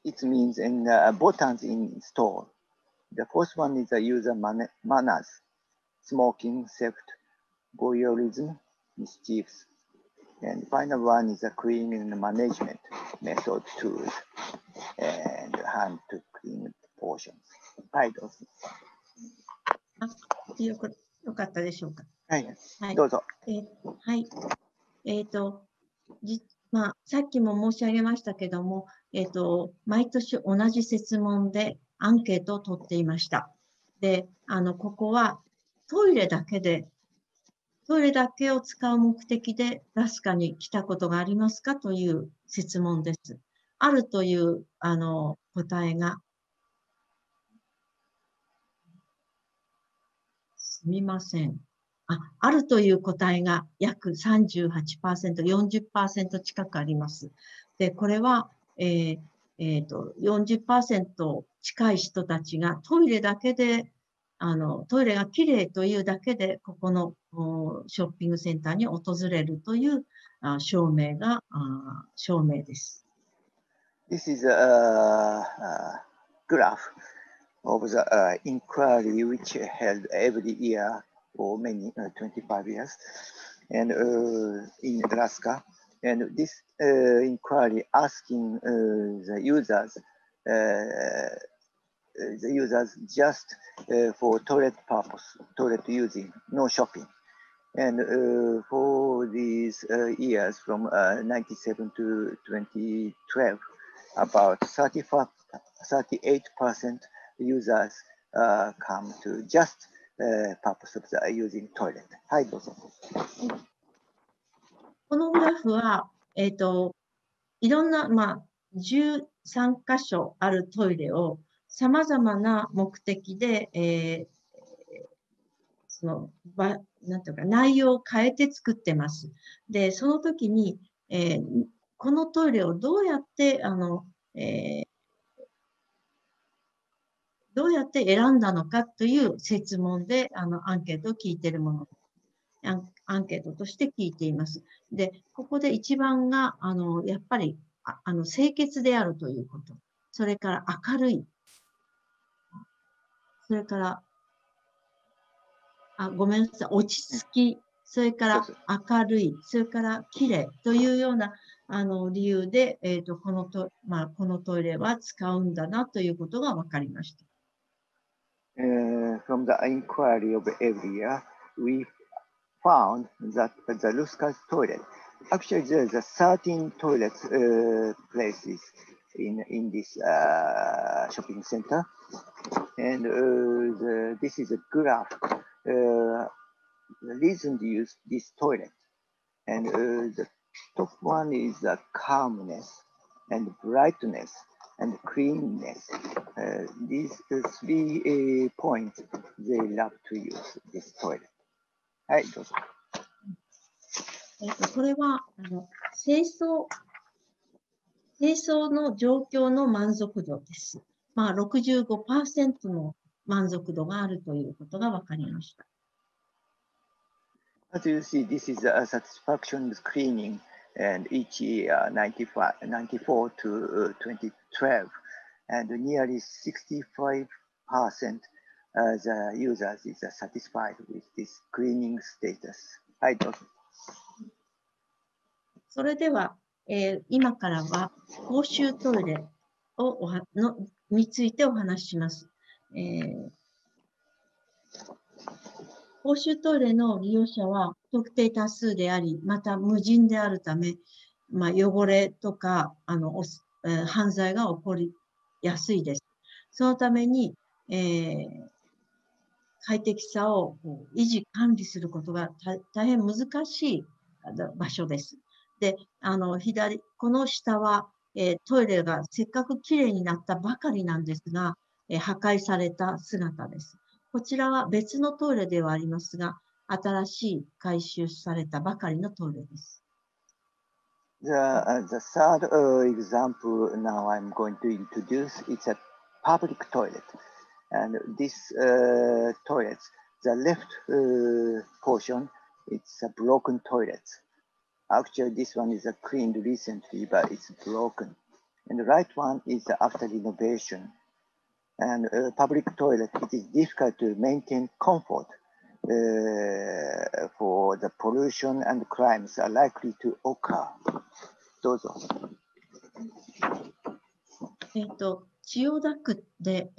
It means in buttons in stall. The fourth one is user manners, smoking, theft, voyeurism, mischiefs. And final one is a cleaning management method tools and hand to clean portions. はい、どうぞ。
よかったでしょうか。
はい、
はい、
どうぞ。
はい。さっきも申し上げましたけども、毎年同じ設問でアンケートを取っていました。で、ここはトイレだけを使う目的でラスカに来たことがありますかという設問です。あるという答えが、すみません。あるという答えが約 38%、40% 近くあります。で、これは、40% 近い人たちがトイレだけでトイレがきれいというだけで、ここのショッピングセンターに訪れるという証明です。
This is a graph of the inquiry which held every year for many 25 years and in Alaska. And this inquiry asking the users just for toilet purpose, toilet using, no shopping. And for these years from 97 to 2012, about 38% users come to just purpose of the using toilet. はい、どうぞ。
このグラフは、いろんな、13箇所あるトイレを様々な目的で、なんていうか、内容を変えて作ってます。で、その時に、このトイレをどうやって選んだのかという設問で、アンケートを聞いているもの。アンケートとして聞いています。で、ここで一番が、やっぱり、清潔であるということ。それから明るい。それから、ごめんなさい、落ち着き。それから明るい。それから綺麗というような、理由で、このトイレは使うんだなということが分かりました。
From the inquiry of every year, we found that the Luskas toilet, actually there's 13 toilet places in this shopping center. And this is a graph, the reason to use this toilet. And the top one is the calmness and brightness and cleanness. These three points they love to use this toilet. はい、どうぞ。
これは、清掃の状況の満足度です。65% の満足度があるということが分かりました。
As you see, this is a satisfaction cleaning, and each year 94 to 2012, and nearly 65% the users is satisfied with this cleaning status. はい、どうぞ。
それでは、今からは公衆トイレについてお話しします。公衆トイレの利用者は特定多数であり、また無人であるため、汚れとか犯罪が起こりやすいです。そのために、快適さを維持管理することが大変難しい場所です。で、この下は、トイレがせっかくきれいになったばかりなんですが、破壊された姿です。こちらは別のトイレではありますが、新しい改修されたばかりのトイレです。
The third example now I'm going to introduce is a public toilet. And this toilet, the left portion, it's a broken toilet. Actually, this one is cleaned recently, but it's broken. And the right one is after renovation. And public toilet, it is difficult to maintain comfort for the pollution and crimes are likely to occur. どうぞ。
千代田区で、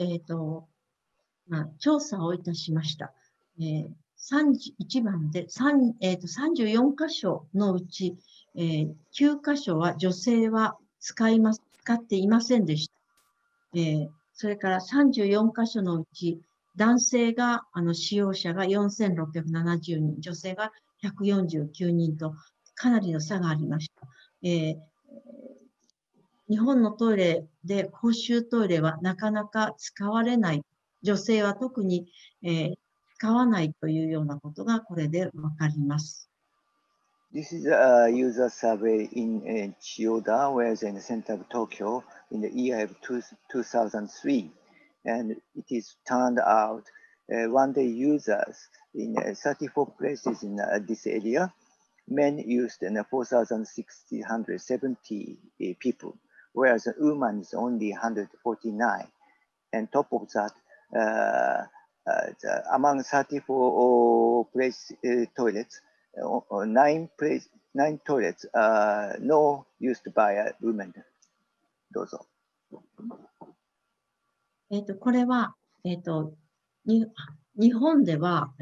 調査をいたしました。31番で34箇所のうち、9箇所は女性は使っていませんでした。それから34箇所のうち、男性が、使用者が4670人、女性が149人と、かなりの差がありました。日本のトイレで公衆トイレはなかなか使われない。女性は特に、使わないというようなことがこれでわかります。
This is a user survey in Chiyoda, where it's in the center of Tokyo in the year of 2003. And it is turned out one-day users in 34 places in this area. Men used 4,670 people, whereas women is only 149. And top of that, among 34 toilets, 9 toilets no used by women. どうぞ。
これは、日本では、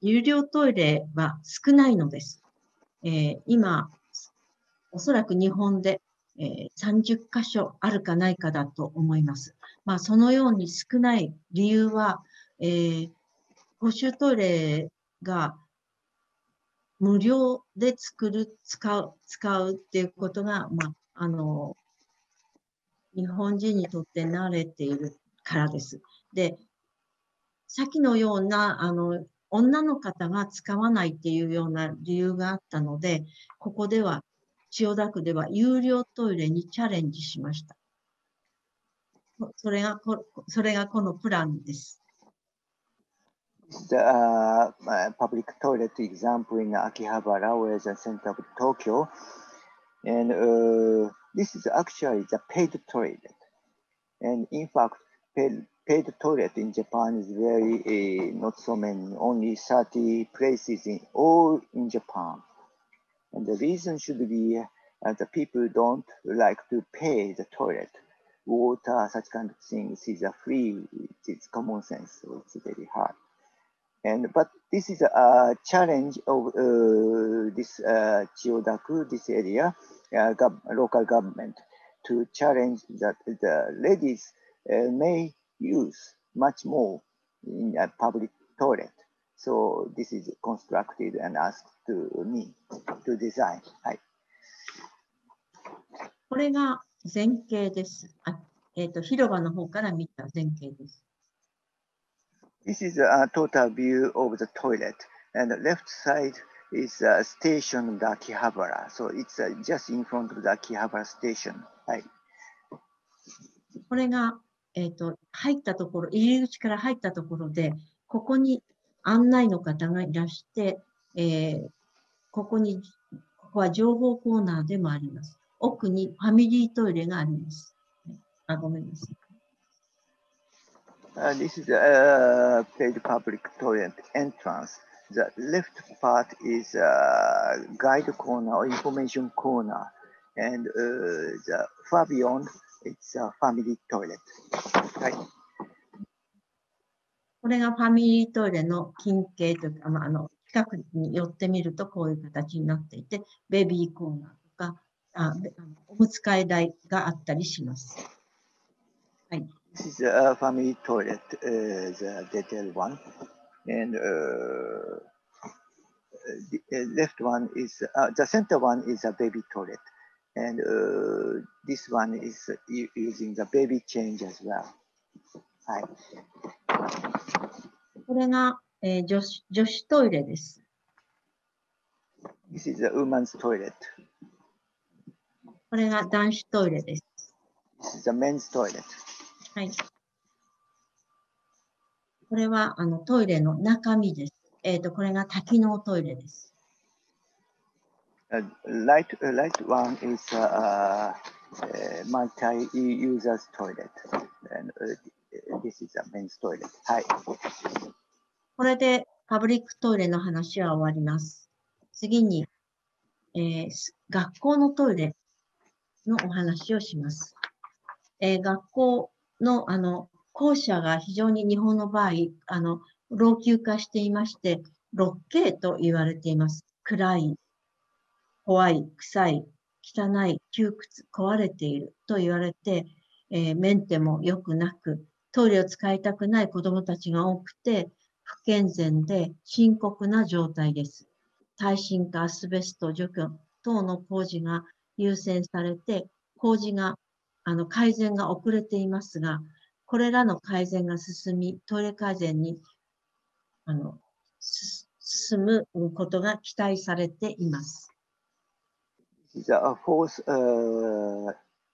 有料トイレは少ないのです。今、おそらく日本で、30箇所あるかないかだと思います。まあ、そのように少ない理由は、公衆トイレが無料で使うっていうことが、まあ、日本人にとって慣れているからです。で、先のような、女の方が使わないっていうような理由があったので、ここでは、千代田区では有料トイレにチャレンジしました。それがこのプランです。
The public toilet example in Akihabara, where the center of Tokyo, and this is actually the paid toilet. And in fact, paid toilet in Japan is very not so many, only 30 places in all in Japan. And the reason should be the people don't like to pay the toilet. Water, such kind of things is a free, it's common sense, so it's very hard. But this is a challenge of this Chiyodaku, this area, local government, to challenge that the ladies may use much more in a public toilet. So this is constructed and asked to me to design. はい。
これが前景です。広場の方から見た前景です。
This is a total view of the toilet, and the left side is a station of the Akihabara. So it's just in front of the Akihabara station. はい。
これが、入ったところ、入り口から入ったところで、ここに案内の方がいらして、ここは情報コーナーでもあります。奥にファミリートイレがあります。ごめんなさい。
This is a paid public toilet entrance. The left part is a guide corner or information corner, and the far beyond it's a family toilet. はい。
これがファミリートイレの近景というか、近くに寄ってみるとこういう形になっていて、ベビーコーナーとか、おむつ替え台があったりします。はい。
This is a family toilet, the detailed one, and the left one is the center one is a baby toilet, and this one is using the baby change as well. はい。
これが、女子トイレです。
This is a woman's toilet.
これが男子トイレです。
This is a men's toilet.
はい。これはトイレの中身です。これが多機能トイレです。
Light one is multi-users toilet, and this is a men's toilet. はい。
これでパブリックトイレの話は終わります。次に、学校のトイレのお話をします。学校の校舎が非常に日本の場合、老朽化していまして、6K と言われています。暗い、怖い、臭い、汚い、窮屈、壊れていると言われて、メンテも良くなく、トイレを使いたくない子どもたちが多くて、不健全で深刻な状態です。耐震化、アスベスト除去等の工事が優先されて、工事が改善が遅れていますが、これらの改善が進み、トイレ改善に進むことが期待されています。
The fourth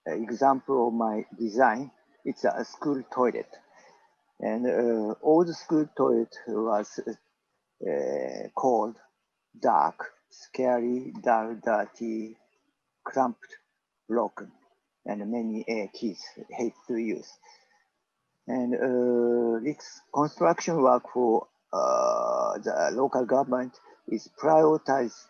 example of my design, it's a school toilet. And old school toilet was cold, dark, scary, dull, dirty, cramped, broken, and many kids hate to use. And this construction work for the local government is prioritized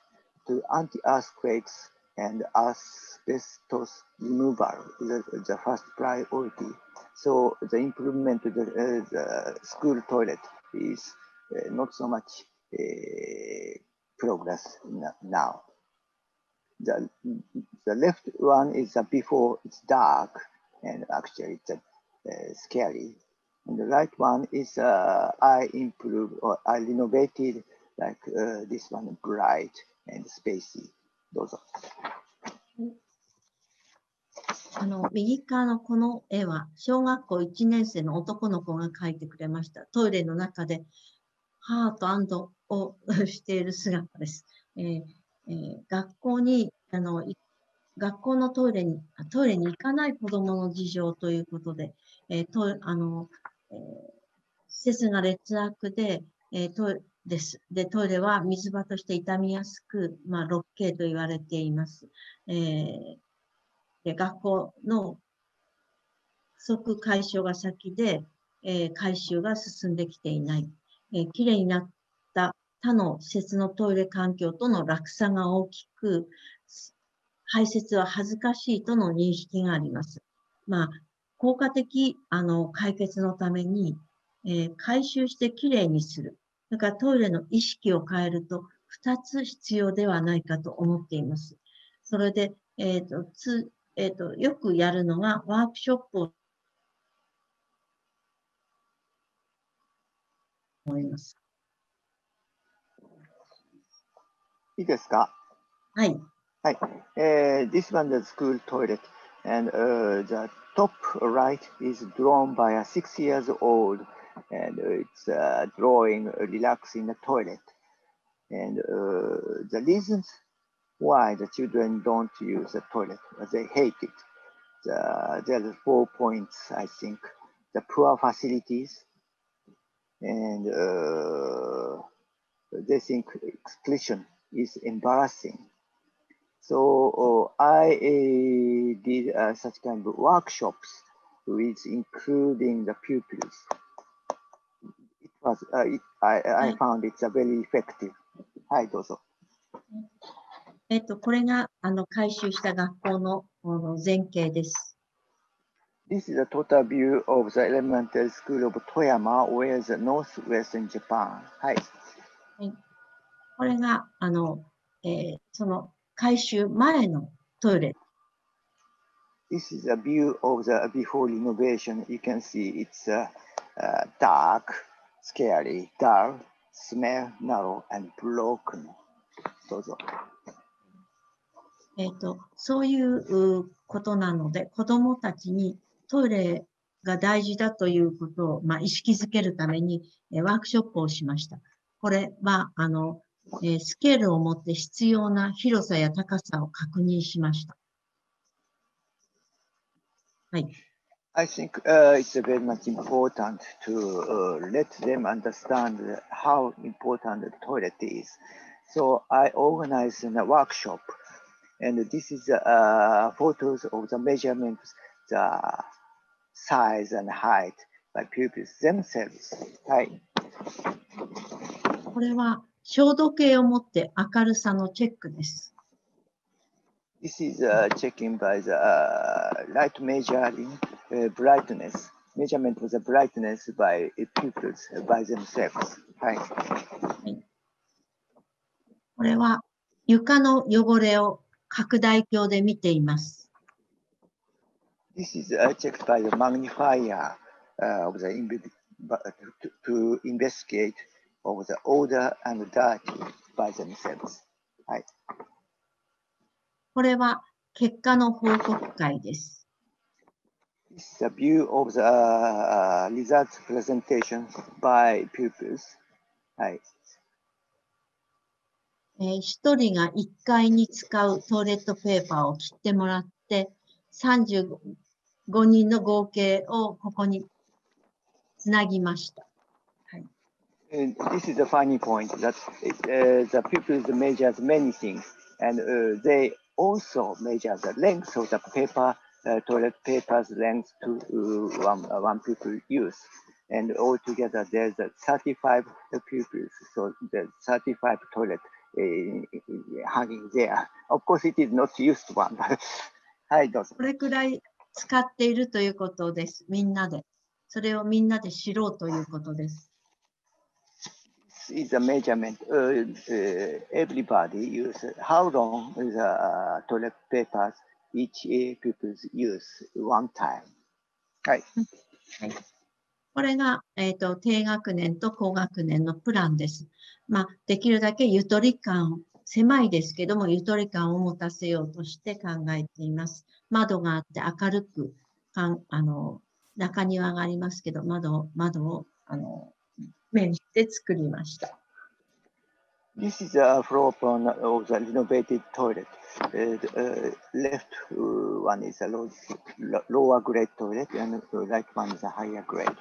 to anti-earthquakes and asbestos removal, the first priority. So the improvement of the school toilet is not so much progress now. The left one is before it's dark and actually it's scary. And the right one is I improved or I renovated like this one, bright and spacey. どうぞ。
右側のこの絵は小学校1年生の男の子が描いてくれました。トイレの中でハート&をしている姿です。学校に学校のトイレに行かない子どもの事情ということで、施設が劣悪で、トイレは水場として傷みやすく、6K と言われています。で学校の即解消が先で、改修が進んできていない。きれいになった他の施設のトイレ環境との落差が大きく、排泄は恥ずかしいとの認識があります。効果的解決のために、改修してきれいにする。だからトイレの意識を変えると2つ必要ではないかと思っています。それで、よくやるのがワークショップを思います。
いいですか？
はい。
はい。This one is school toilet, and the top right is drawn by a 6 years old, and it's drawing relax in the toilet. And the reasons why the children don't use the toilet, they hate it. There are 4 points, I think. The poor facilities, and they think exclusion is embarrassing. So I did such kind of workshops with including the pupils. It was I found it's a very effective. はい、どうぞ。
これが改修した学校の前景です。
This is a total view of the elementary school of Toyama, where the northwestern Japan. はい。
これがその改修前のトイレ。
This is a view of the before renovation. You can see it's dark, scary, dull, smell, narrow, and broken. どうぞ。
そういうことなので、子どもたちにトイレが大事だということを、意識づけるためにワークショップをしました。これはスケールを持って必要な広さや高さを確認しました。はい。
I think it's very much important to let them understand how important the toilet is. So I organized a workshop, and this is photos of the measurements, the size and height by pupils themselves. はい。
これは照度計を持って明るさのチェックです。
This is checking by the light measuring brightness, measurement of the brightness by pupils by themselves. はい。
これは床の汚れを拡大鏡で見ています。
This is checked by the magnifier of the to investigate of the odor and dirty by themselves. はい。
これは結果の報告会です。
This is a view of the results presentation by pupils. はい。
一人が1回に使うトイレットペーパーを切ってもらって、35人の合計をここにつなぎました。
And this is a funny point that the pupils measures many things, and they also measure the length of the paper, toilet paper's length to one pupil use. And altogether, there's 35 pupils, so there's 35 toilet hanging there. Of course, it is not used one. はい、どうぞ。
これくらい使っているということです。みんなで。それをみんなで知ろうということです。
Is a measurement. Everybody use how long the toilet papers each pupils use one time. はい。
はい、これが、低学年と高学年のプランです。まあ、できるだけゆとり感、狭いですけども、ゆとり感を持たせようとして考えています。窓があって明るく、中庭がありますけど、窓を面して作りました。
This is a floor plan of the renovated toilet. The left one is a lower grade toilet, and the right one is a higher grade.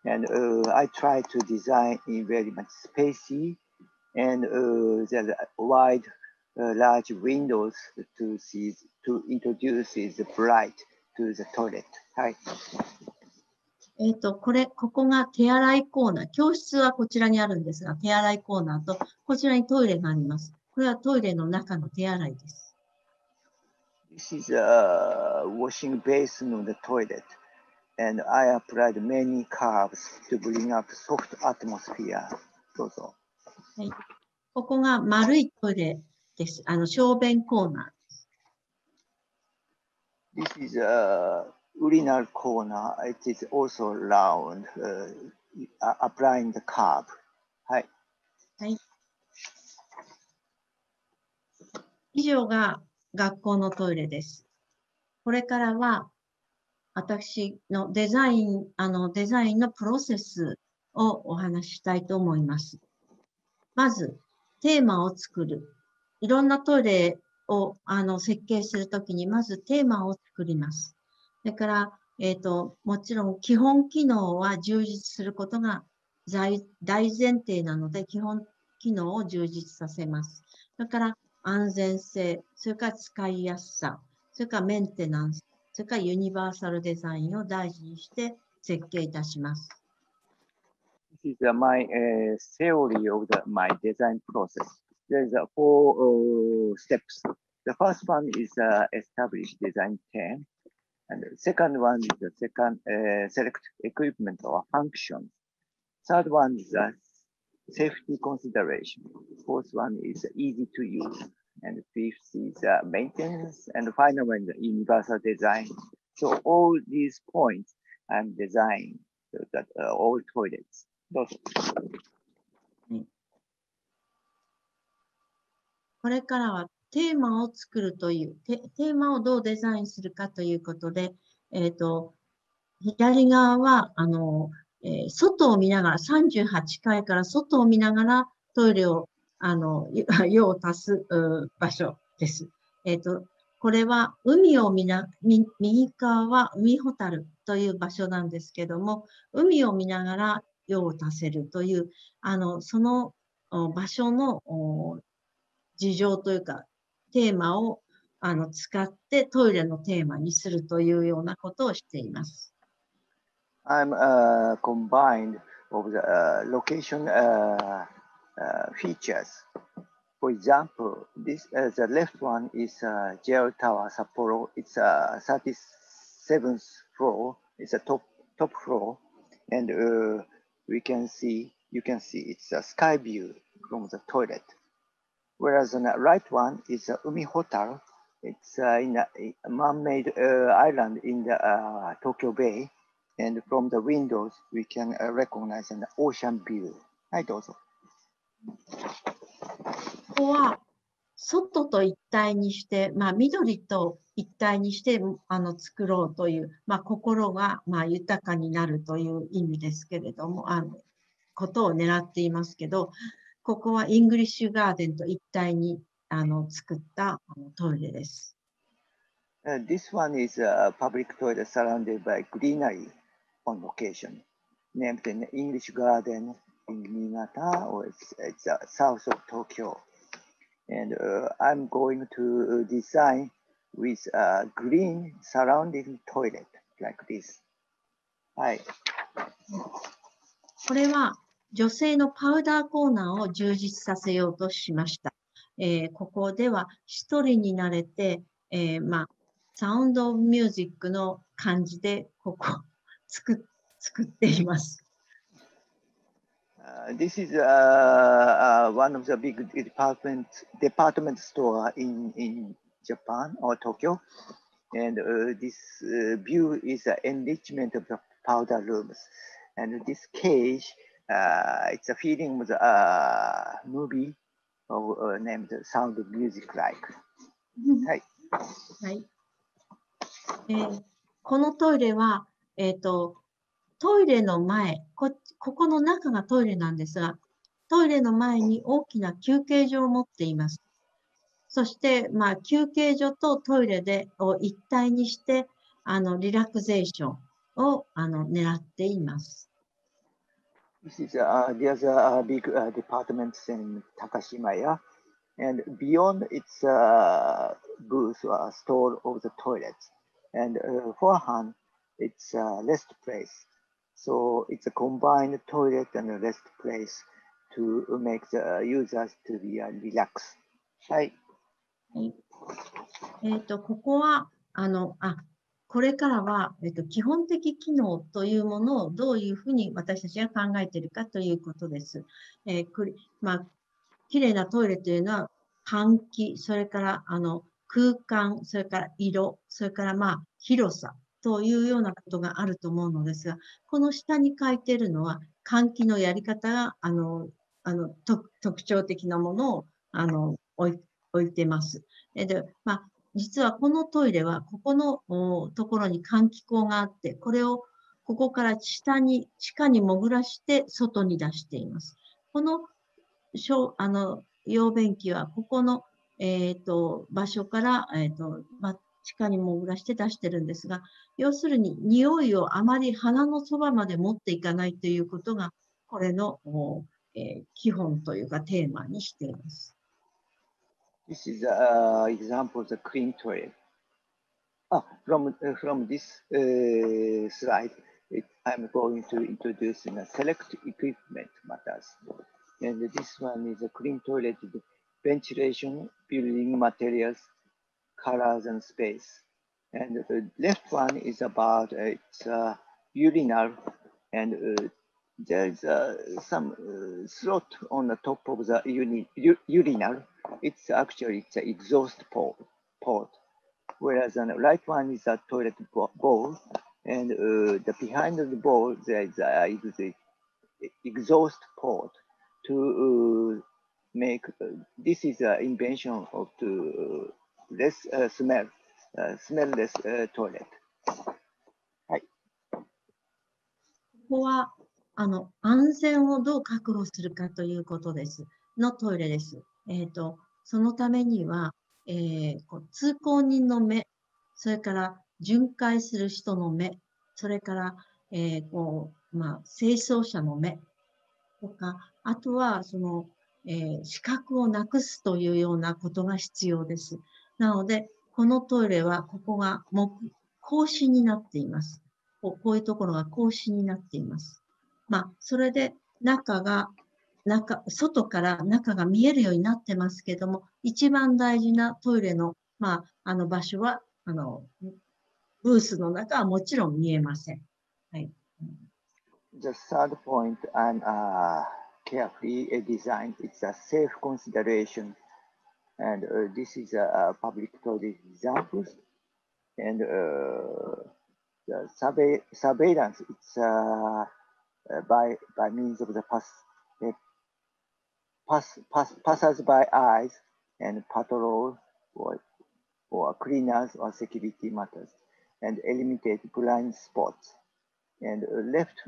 And I try to design in very much spacey, and the wide, large windows to introduce the bright to the toilet. はい。
ここが手洗いコーナー。教室はこちらにあるんですが、手洗いコーナーと、こちらにトイレがあります。これはトイレの中の手洗いです。
This is a washing basin of the toilet, and I applied many curves to bring up soft atmosphere. どうぞ。
はい。ここが丸いトイレです。小便コーナ
ー。This is a urinal corner. It is also round, applying the curve. はい。
はい。以上が学校のトイレです。これからは私のデザインのプロセスをお話ししたいと思います。まず、テーマを作る。いろんなトイレを設計するときに、まずテーマを作ります。それから、もちろん基本機能は充実することが大前提なので、基本機能を充実させます。それから安全性、それから使いやすさ、それからメンテナンス、それからユニバーサルデザインを大事にして設計いたします。
This is my theory of my design process. There's 4 steps. The first one is establish design theme, and the second one is select equipment or functions. Third one is safety consideration. Fourth one is easy to use, and fifth is maintenance, and the final one is universal design. So all these points I'm designing that all toilets. どうぞ。
これからはテーマを作るという、テーマをどうデザインするかということで、左側は、外を見ながら、38階から外を見ながらトイレを、用を足す場所です。これは海を右側は海ほたるという場所なんですけども、海を見ながら用を足せるという、その場所の事情というか、テーマを使ってトイレのテーマにするというようなことをしています。
I'm combined of the location features. For example, the left one is JR Tower Sapporo. It's 37th floor. It's a top floor, and you can see it's a sky view from the toilet. Whereas the right one is Umi Hotel. It's in a man-made island in the Tokyo Bay, and from the windows we can recognize an ocean view. はい、どうぞ。
ここは外と一体にして、緑と一体にして作ろうという、心が豊かになるという意味ですけれども、ことを狙っていますけど、ここはイングリッシュガーデンと一体に作ったトイレです。
This one is a public toilet surrounded by greenery on location. named in English Garden in Niigata, or it's south of Tokyo. And I'm going to design with a green surrounding toilet like this. はい。
これは女性のパウダーコーナーを充実させようとしました。ここでは一人になれて、サウンドオブミュージックの感じでここ作っています。
This is one of the big department store in Japan or Tokyo, and this view is an enrichment of the powder rooms. And this cage, it's a feeling of the movie named Sound of Music Like. はい。
はい。このトイレは、トイレの前、ここの中がトイレなんですが、トイレの前に大きな休憩所を持っています。そして、休憩所とトイレを一体にして、リラクゼーションを狙っています。
There's a big department in Takashimaya, and beyond its booth are store of the toilets, and forehand it's a rest place. So it's a combined toilet and a rest place to make the users to be relax. はい。
ここは、これからは、基本的機能というものをどういうふうに私たちが考えているかということです。きれいなトイレというのは換気、それから空間、それから色、それから広さというようなことがあると思うのですが、この下に書いているのは換気のやり方が特徴的なものを置いてます。で、実はこのトイレは、ここのところに換気口があって、これをここから地下に潜らして外に出しています。この養便器は、ここの、場所から、地下に潜らして出してるんですが、要するに匂いをあまり鼻のそばまで持っていかないということが、これの、基本というかテーマにしています。
This is an example of the clean toilet. From this slide, I'm going to introduce select equipment matters. And this one is a clean toilet, ventilation, building materials, colors, and space. And the left one is about it's urinal, and there's some slot on the top of the urinal. It's actually the exhaust port. Whereas on the right one is a toilet bowl, and behind the bowl there is the exhaust port to make. This is an invention of the less smellless toilet. はい。
ここは安全をどう確保するかということです。のトイレです。そのためには、通行人の目、それから巡回する人の目、それから、清掃者の目とか、あとは視覚をなくすというようなことが必要です。なので、このトイレはここが格子になっています。こういうところが格子になっています。それで外から中が見えるようになってますけども、一番大事なトイレの、場所は、ブースの中はもちろん見えません。はい。
The third point I'm carefully designed. It's a safe consideration, and this is a public toilet examples, and the surveillance. It's by means of the passers-by eyes and patrol or cleaners or security matters, and eliminate blind spots. And left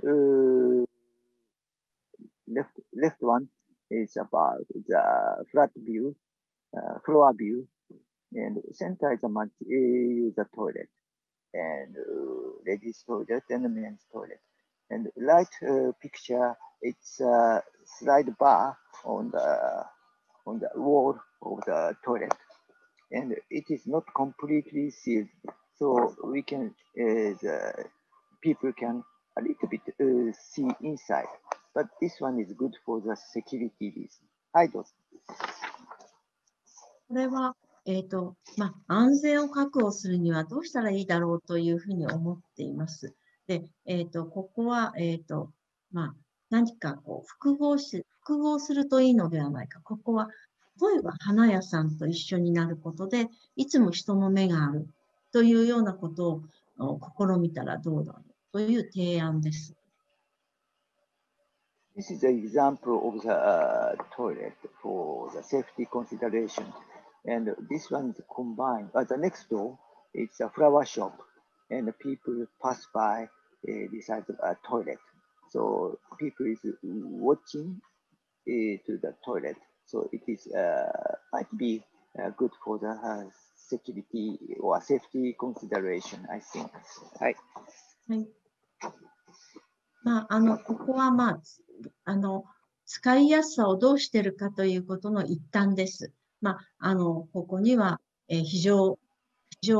one is about the flat view, floor view, and center is a multi-user toilet, and ladies toilet and men's toilet. And right picture, it's a slide bar on the wall of the toilet, and it is not completely sealed, so we can the people can a little bit see inside. But this one is good for the security reason. はい、どうぞ。
これは、安全を確保するにはどうしたらいいだろうというふうに思っています。で、ここは、何かこう複合するといいのではないか。ここは、例えば花屋さんと一緒になることで、いつも人の目があるというようなことを試みたらどうだろうという提案です。
This is an example of the toilet for the safety consideration. And this one is combined. The next door, it's a flower shop, and people pass by beside the toilet. So people is watching to the toilet. So it is might be good for the security or safety consideration, I think. はい。
はい。ここは使いやすさをどうしているかということの一端です。ここには、非常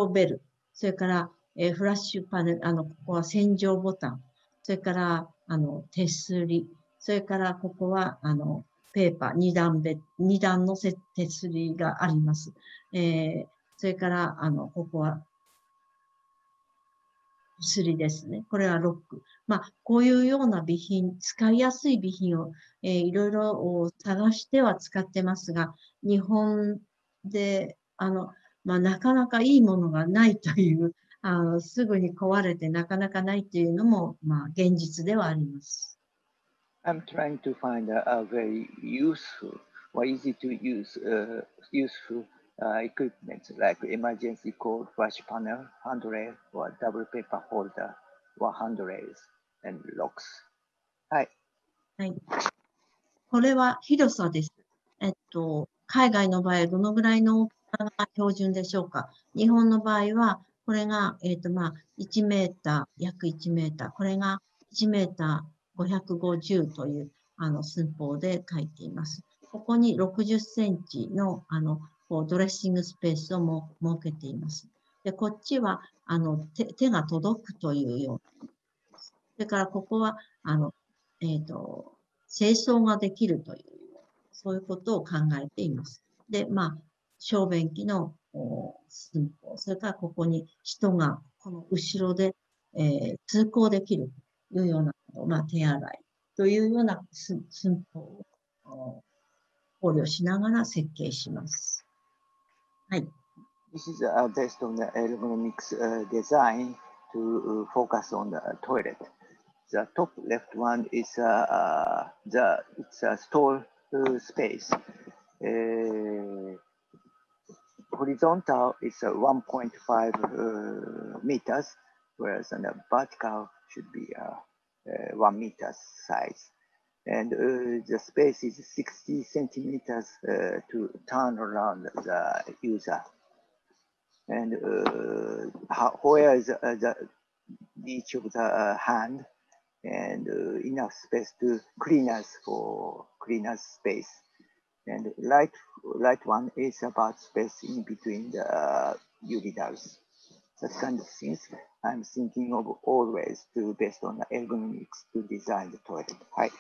ベル、それから、フラッシュパネル、ここは洗浄ボタン、それから、手すり、それから、ここは、ペーパー、二段の手すりがあります。それから、ここは、薬ですね。これはロック。こういうような備品、使いやすい備品を、いろいろ探しては使ってますが、日本で、なかなかいいものがないという、すぐに壊れてなかなかないというのも、現実ではあります。
I'm trying to find a very useful or easy to use, useful equipment like emergency code, flash panel, handrail, or double paper holder, or handrails and locks. はい。
はい。これは広さです。海外の場合はどのぐらいの大きさが標準でしょうか。日本の場合は、これが、1メーター、約1メーター。これが1メーター550という、寸法で書いています。ここに60センチの、ドレッシングスペースを設けています。で、こっちは、手が届くというような。それから、ここは、清掃ができるという、そういうことを考えています。で、小便器の寸法、それからここに人がこの後ろで、通行できるというようなこと、手洗いというような寸法を考慮しながら設計します。はい。
This is based on the ergonomics design to focus on the toilet. The top left one is it's a stall space. Horizontal is 1.5 meters, whereas the vertical should be 1 meter size. And the space is 60 centimeters to turn around the user. And where is each of the hand and enough space to cleaners for cleaners space. And right one is about space in between the urinals. That kind of things I'm thinking of always to based on the ergonomics to design the toilet. はい。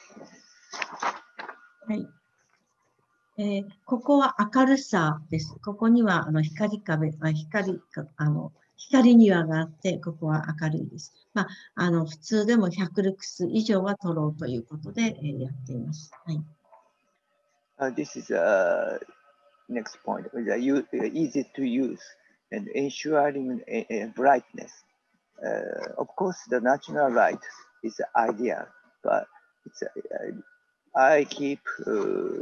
はい。ここは明るさです。ここには光庭があって、ここは明るいです。普通でも100ルクス以上は取ろうということで、やっています。はい。
This is next point. Easy to use and ensuring brightness. Of course, the natural light is ideal, but I keep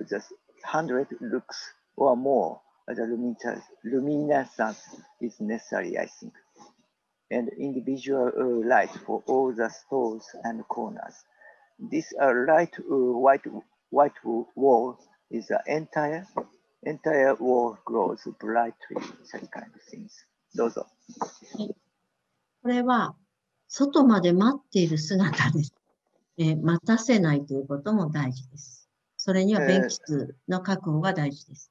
just 100 lux or more. The luminescence is necessary, I think. And individual light for all the stalls and corners. This light white wall is the entire wall glows brightly, such kind of things. どうぞ。
これは外まで待っている姿です。待たせないということも大事です。それには便器数の確保が大事です。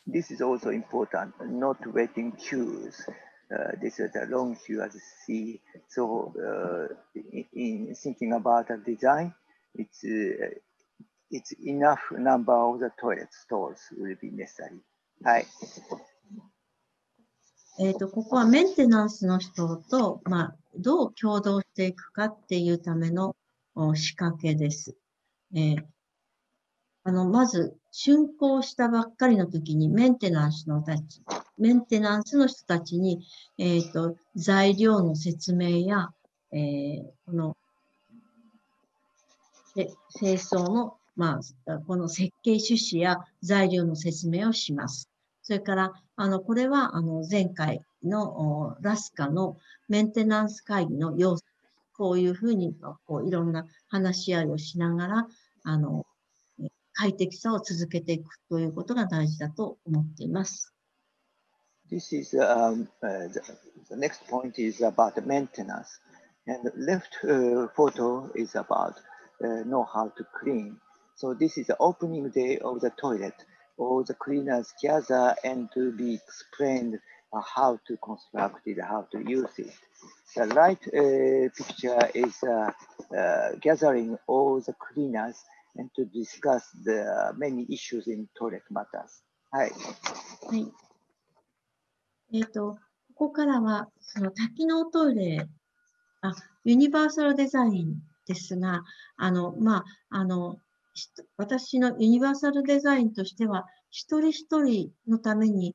This is also important, not waiting queues. This is a long queue as you see. So in thinking about a design, it's enough number of the toilet stalls will be necessary. はい。
ここはメンテナンスの人と、どう共同していくかっていうための仕掛けです。まず、竣工したばっかりの時にメンテナンスの人たちに、材料の説明や、この、清掃の、この設計趣旨や材料の説明をします。それから、これは、前回のラスカのメンテナンス会議の要素、こういうふうに、いろんな話し合いをしながら、快適さを続けていくということが大事だと思っています。
This is the next point is about maintenance, and the left photo is about know how to clean. So this is the opening day of the toilet. All the cleaners gather and to be explained how to construct it, how to use it. The right picture is gathering all the cleaners and to discuss the many issues in toilet matters. はい。
はい。ここからは、その多機能トイレ、ユニバーサルデザインですが、私のユニバーサルデザインとしては、一人一人のために、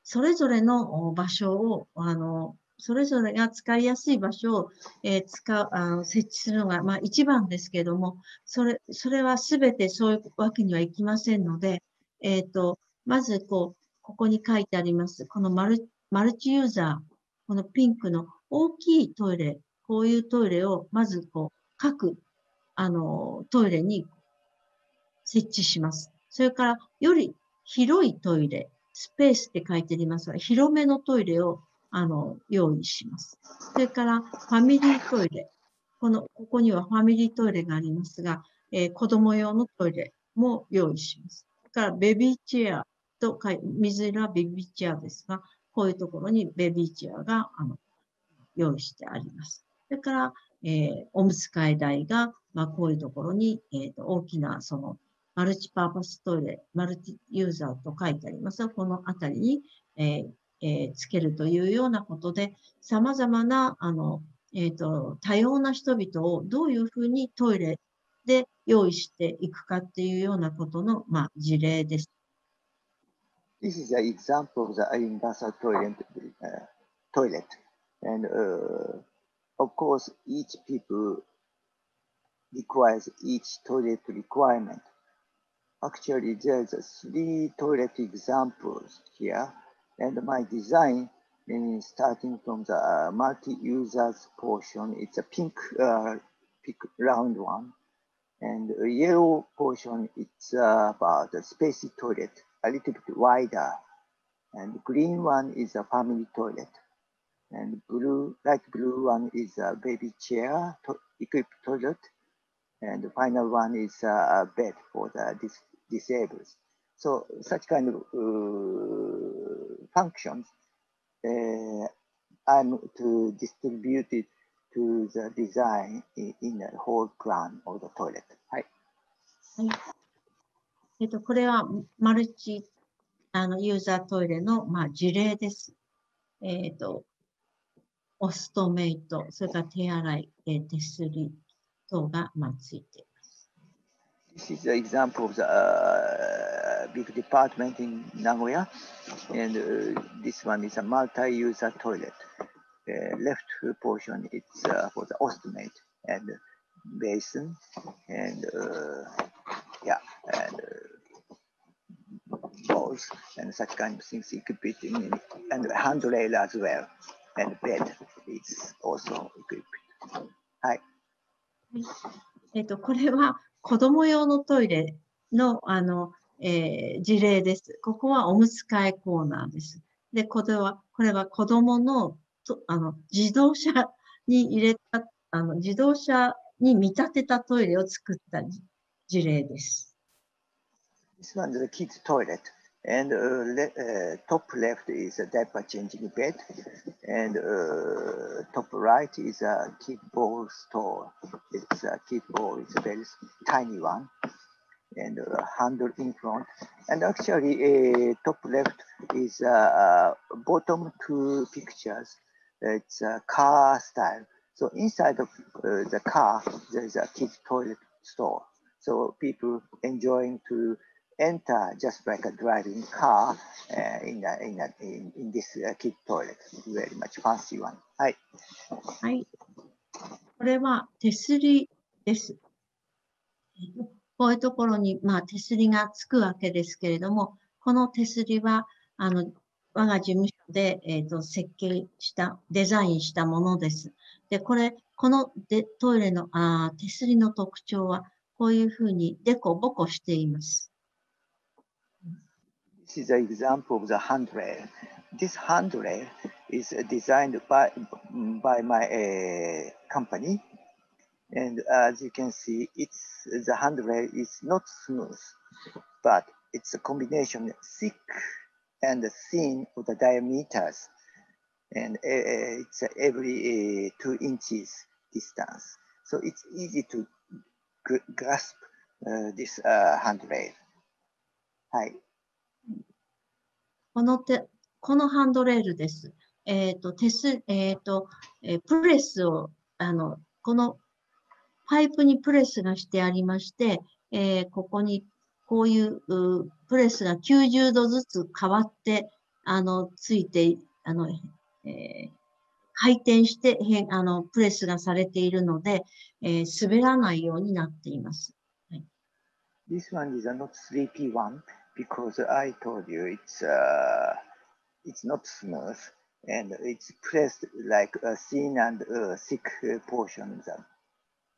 それぞれの場所を、それぞれが使いやすい場所を、設置するのが、一番ですけれども、それはすべてそういうわけにはいきませんので、まず、ここに書いてあります、このマルチユーザー、このピンクの大きいトイレ、こういうトイレを、まず、各、トイレに設置します。それから、より広いトイレ、スペースって書いてありますが、広めのトイレを、用意します。それから、ファミリートイレ。ここにはファミリートイレがありますが、子供用のトイレも用意します。それから、ベビーチェアと水色はベビーチェアですが、こういうところにベビーチェアが、用意してあります。それから、おむつ替え台が、こういうところに、大きな、マルチパーパストイレ、マルチユーザーと書いてありますが、このあたりに、つけるというようなことで、様々な、多様な人々をどういうふうにトイレで用意していくかっていうようなことの、事例です。
This is an example of the universal toilet. And of course, each people requires each toilet requirement. Actually, there's 3 toilet examples here, and my design, starting from the multi-users portion, it's a pink round one, and a yellow portion, it's about a spacey toilet, a little bit wider, and green one is a family toilet, and light blue one is a baby chair equipped toilet, and the final one is a bed for the disabled. So such kind of functions, I'm to distribute it to the design in the whole plan of the toilet. はい。
はい。これはマルチユーザートイレの、事例です。オストメイト、それから手洗い、手すり等が、ついています。
This is an example of the big department in Nagoya, and this one is a multi-user toilet. Left portion is for the ostomate and basin, and balls and such kind of things equipped in, and handrail as well, and bed is also equipped. はい。
これは子供用のトイレの、事例です。ここはおむつ替えコーナーです。で、これは子供の自動車に入れた、自動車に見立てたトイレを作った事例です。
This one is a kid's toilet, and top left is a diaper changing bed, and top right is a kid ball store. It's a kid ball, it's a very tiny one, and handle in front. And actually, top left is bottom two pictures. It's a car style. So inside of the car, there is a kid toilet store. So people enjoying to enter just like a driving car in this kid toilet. Very much fancy one. はい。
はい。これは手すりです。こういうところに、手すりがつくわけですけれども、この手すりは、我が事務所で、設計した、デザインしたものです。で、このトイレの手すりの特徴は、こういうふうにデコボコしています。
This is an example of the handrail. This handrail is designed by my company. And as you can see, the handrail is not smooth, but it's a combination of thick and thin of the diameters. And it's every 2 inches distance. So it's easy to grasp this handrail. はい。
このハンドレールです。プレスを、このパイプにプレスがしてありまして、ここにこういうプレスが90度ずつ変わって、ついて、回転して、プレスがされているので、滑らないようになっています。はい、
This one is a not sleepy one because I told you it's not smooth and it's pressed like a thin and thick portion of the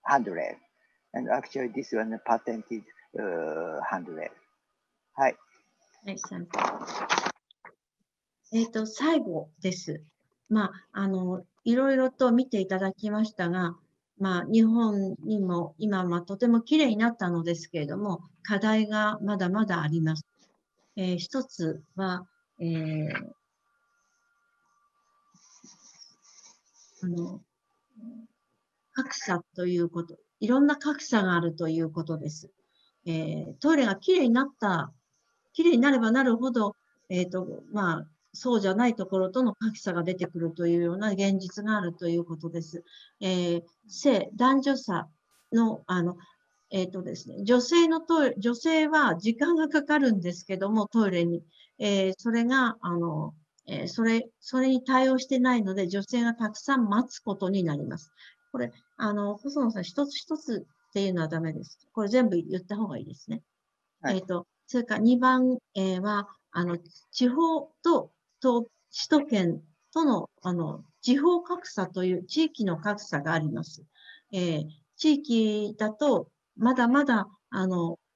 handrail. And actually this one is a patented handrail. はい。
はい、最後です。いろいろと見ていただきましたが、日本にも今、とてもきれいになったのですけれども、課題がまだまだあります。一つは、格差ということ、いろんな格差があるということです。トイレがきれいになればなるほど、そうじゃないところとの格差が出てくるというような現実があるということです。男女差の、ですね、女性は時間がかかるんですけども、トイレに。それが、それに対応してないので、女性がたくさん待つことになります。これ、細野さん、一つ一つっていうのはダメです。これ全部言った方がいいですね。はい、それから2番、は、地方と首都圏との、地方格差という地域の格差があります。地域だと、まだまだ、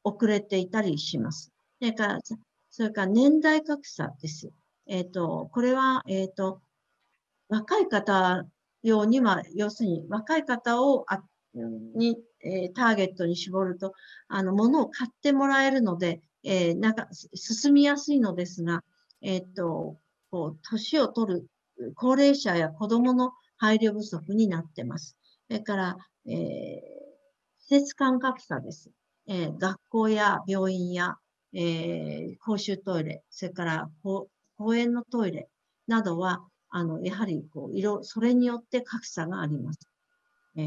遅れていたりします。それから年代格差です。これは、若い方用には、要するに若い方をターゲットに絞ると、物を買ってもらえるので、進みやすいのですが、年を取る高齢者や子供の配慮不足になっています。それから、施設間格差です。学校や病院や、公衆トイレ、それから公園のトイレなどは、やはりそれによって格差があります。そ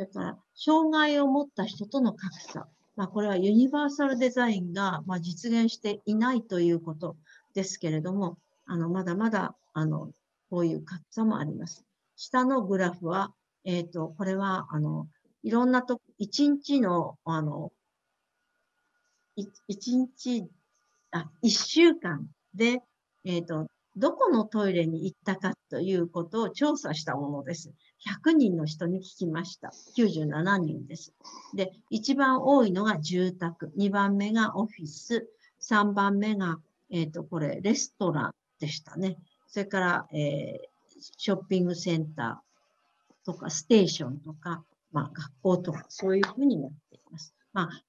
れから、障害を持った人との格差。これはユニバーサルデザインが、実現していないということですけれども、まだまだ、こういう格差もあります。下のグラフは、これは、いろんな1週間で、どこのトイレに行ったかということを調査したものです。100人の人に聞きました。97人です。で、一番多いのが住宅、2番目がオフィス、3番目が、これ、レストランでしたね。それから、ショッピングセンターとか、ステーションとか、学校とかそういうふうになっています。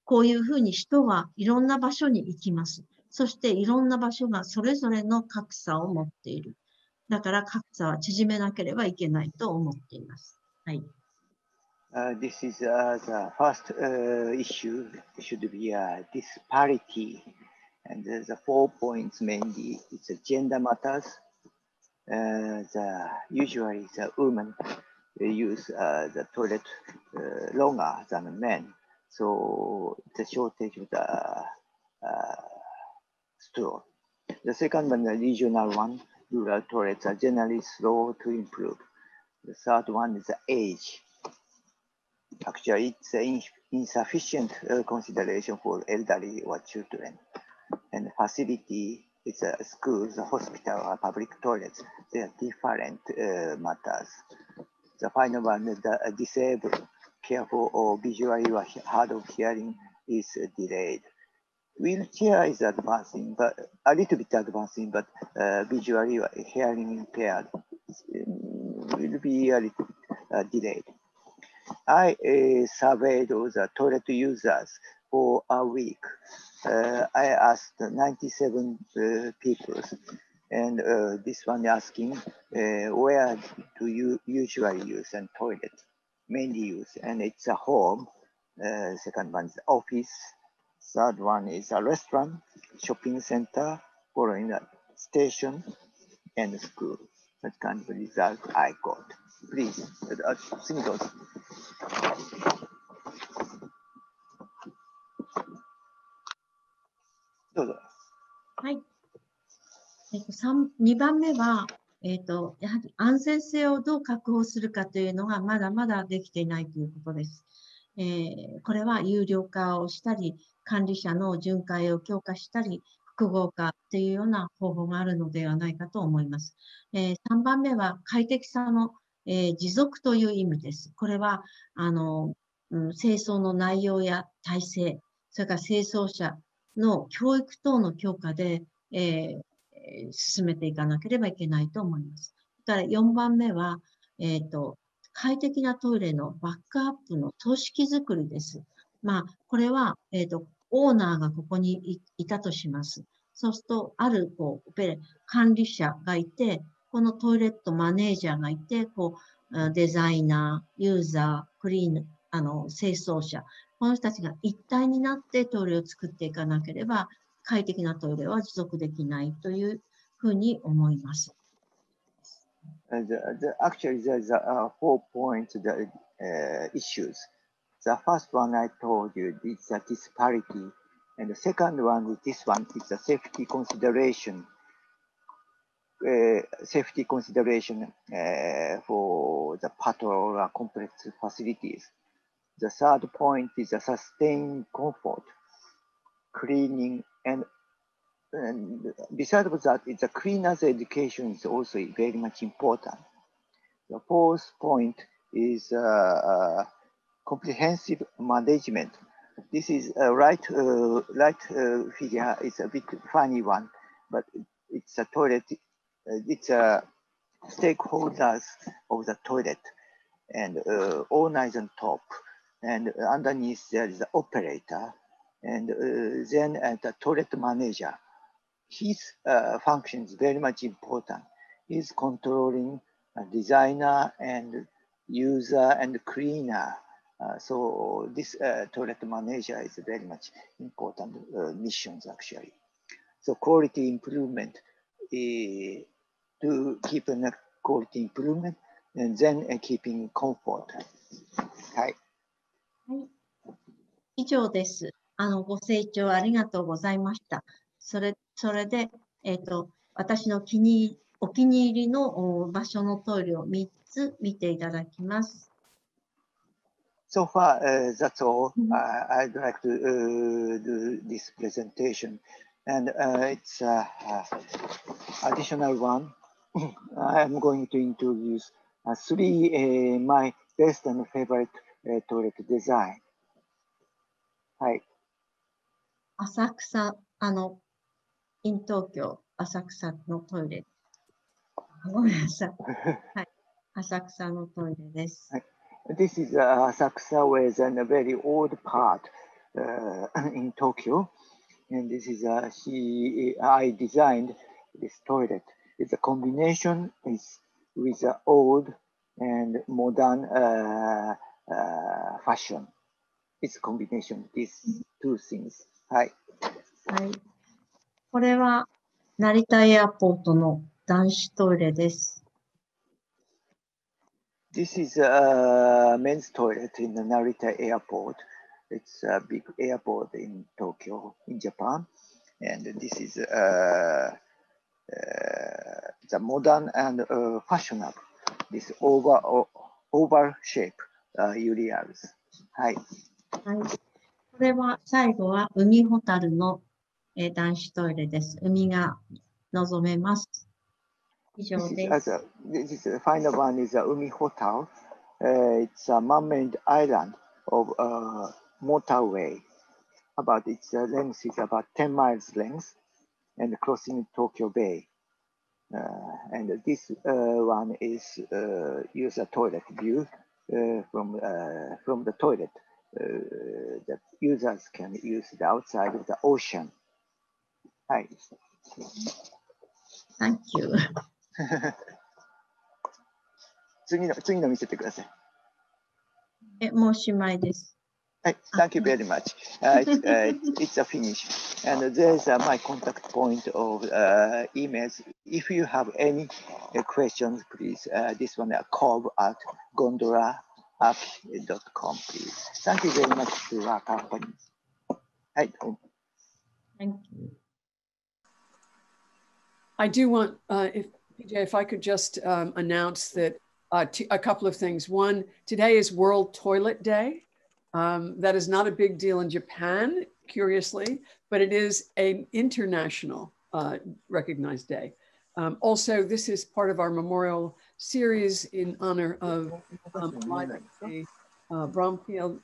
こういうふうに人はいろんな場所に行きます。そしていろんな場所がそれぞれの格差を持っている。だから格差は縮めなければいけないと思っています。はい。
This is the first issue should be disparity, and the 4 points mainly it's gender matters. Usually the women use the toilet longer than men, so the shortage of the stool. The second one, the regional one, rural toilets are generally slow to improve. The third one is the age. Actually, it's insufficient consideration for elderly or children. And facility is schools, hospital, or public toilets. They are different matters. The final one is the disabled, careful, or visually or hard of hearing is delayed. Wheelchair is advancing, but a little bit advancing, but visually or hearing impaired will be a little bit delayed. I surveyed all the toilet users for a week. I asked 97 people, and this one asking where do you usually use a toilet? Mainly use, and it's a home. Second one is office. Third one is a restaurant, shopping center, following a station, and school. That kind of result I got. Please, 次どうぞ。どうぞ。
はい。2番目は、やはり安全性をどう確保するかというのがまだまだできていないということです。これは有料化をしたり、管理者の巡回を強化したり、複合化というような方法があるのではないかと思います。3番目は快適さの、持続という意味です。これは清掃の内容や体制、それから清掃者の教育等の強化で、進めていかなければいけないと思います。それから4番目は、快適なトイレのバックアップの組織づくりです。これは、オーナーがここに いたとします。そうすると、ある管理者がいて、このトイレットマネージャーがいて、デザイナー、ユーザー、クリーン、清掃者、この人たちが一体になってトイレを作っていかなければ、快適なトイレは持続できないというふうに思います。
Actually, there's 4 points issues. The first one I told you is the disparity, and the second one is this one is the safety consideration. Safety consideration for the patrol or complex facilities. The third point is the sustained comfort, cleaning, and besides that, the cleaner's education is also very much important. The fourth point is comprehensive management. This is a right figure. It's a bit funny one, but it's a toilet. It's a stakeholders of the toilet, and owner is on top, and underneath there is the operator, and then the toilet manager. His function is very much important. He's controlling a designer and user and cleaner. So this toilet manager is very much important missions actually. So quality improvement to keep a quality improvement and then keeping comfort. はい。
以上です。ご清聴ありがとうございました。それで、私のお気に入りの場所のトイレを3つ見ていただきます。
So far, that's all. I'd like to do this presentation. And it's additional one. I'm going to introduce 3 my best and favorite toilet design. はい。
浅草、in 東京、浅草のトイレ。ごめんなさい。はい。浅草のトイレです。
はい。This is Asakusa, with a very old part in Tokyo. And this is I designed this toilet. It's a combination with old and modern fashion. It's a combination, these two things. はい。
はい。これは成田エアポートの男子トイレです。
This is a men's toilet in the Narita airport. It's a big airport in Tokyo, in Japan. And this is the modern and fashionable. This oval shape URLs. はい。
はい。これは最後は海ホタルの男子トイレです。海が望めます。以上です。
This is the final one is Umi Hotel. It's a man-made island of motorway. About its length is about 10 miles length and crossing Tokyo Bay. And this one is use a toilet view from the toilet. The users can use the outside of the ocean. はい。
Thank you.
次の見せてください。
もうおしまいです。
はい、Thank you very much. It's a finish. And there's my contact point of emails. If you have any questions, please, this one, cob@gondoraapp.com, please. Thank you very much to our company. はい。
Thank you.
I do want, if I could just announce that a couple of things. One, today is World Toilet Day. That is not a big deal in Japan, curiously, but it is an international recognized day. Also, this is part of our memorial series in honor of Eliza Bromfield,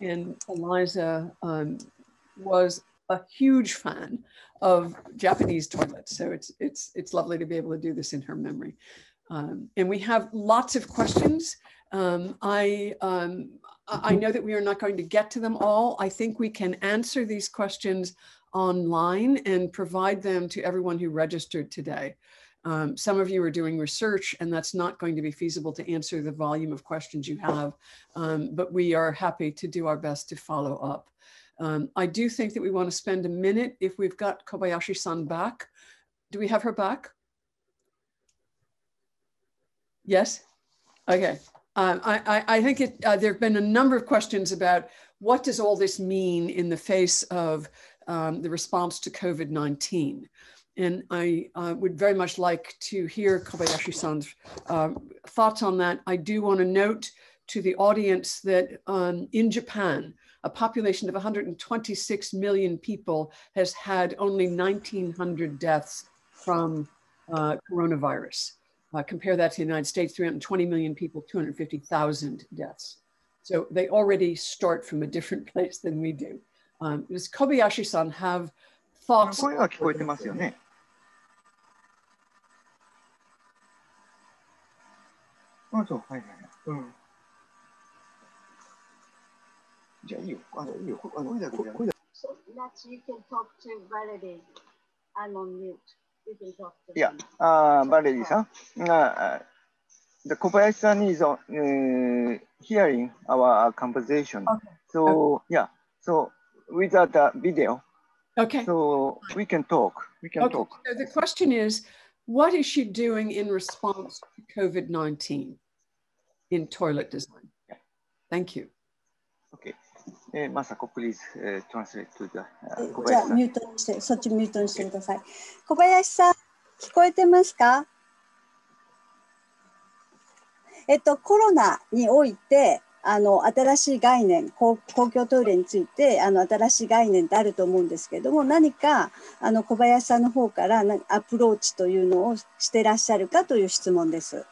and Eliza was a huge fan of Japanese toilets. So it's lovely to be able to do this in her memory. And we have lots of questions. I know that we are not going to get to them all. I think we can answer these questions online and provide them to everyone who registered today. Some of you are doing research, and that's not going to be feasible to answer the volume of questions you have, but we are happy to do our best to follow up. I do think that we want to spend a minute, if we've got Kobayashi-san back. Do we have her back? Yes? Okay. I think there have been a number of questions about what does all this mean in the face of the response to COVID-19. And I would very much like to hear Kobayashi-san's thoughts on that. I do want to note to the audience that in Japan, a population of 126 million people has had only 1,900 deaths from coronavirus. Compare that to the United States, 320 million people, 250,000 deaths. So they already start from a different place than we do. Does Kobayashi-san have thoughts?
声は聞こえてますよね。あ、そう、はいはいはい。うん。じゃあいいよ。いいよ。声だけじゃ。So that you can talk to Valerie. I'm on mute. Yeah, Valerie-san, the Kobayashi-san is hearing our conversation. Okay. So, yeah, so without the video,
okay,
so we can talk.
talk. So the question is, what is she doing in response to COVID-19 in toilet design? Yeah. Thank you.
Okay. Masako, please translate to the
じゃあミュートにして、そっちミュートにしてください。小林さん、聞こえてますか？コロナにおいて新しい概念、公共トイレについて新しい概念ってあると思うんですけれども、何か小林さんの方からアプローチというのをしてらっしゃるかという質問です。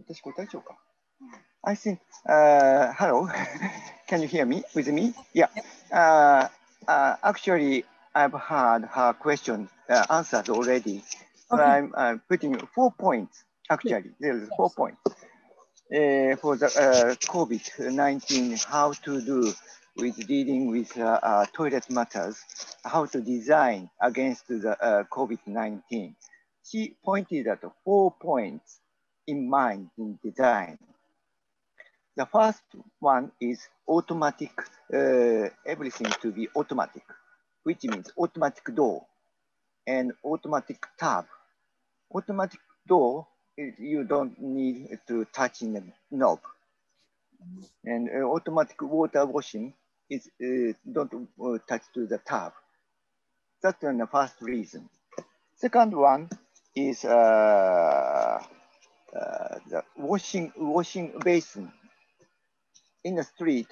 私答えちゃおうか。I think, hello, can you hear me with me? Yeah. Actually, I've heard her question answered already. So
Okay.
I'm putting 4 points. Actually, there is 4 points for the COVID-19, how to do with dealing with toilet matters, how to design against the COVID-19. She pointed at 4 points in mind in design. The first one is automatic, everything to be automatic, which means automatic door and automatic tab. Automatic door, you don't need to touch in the knob. And automatic water washing is don't touch to the tab. That's the first reason. Second one is the washing basin. In the street,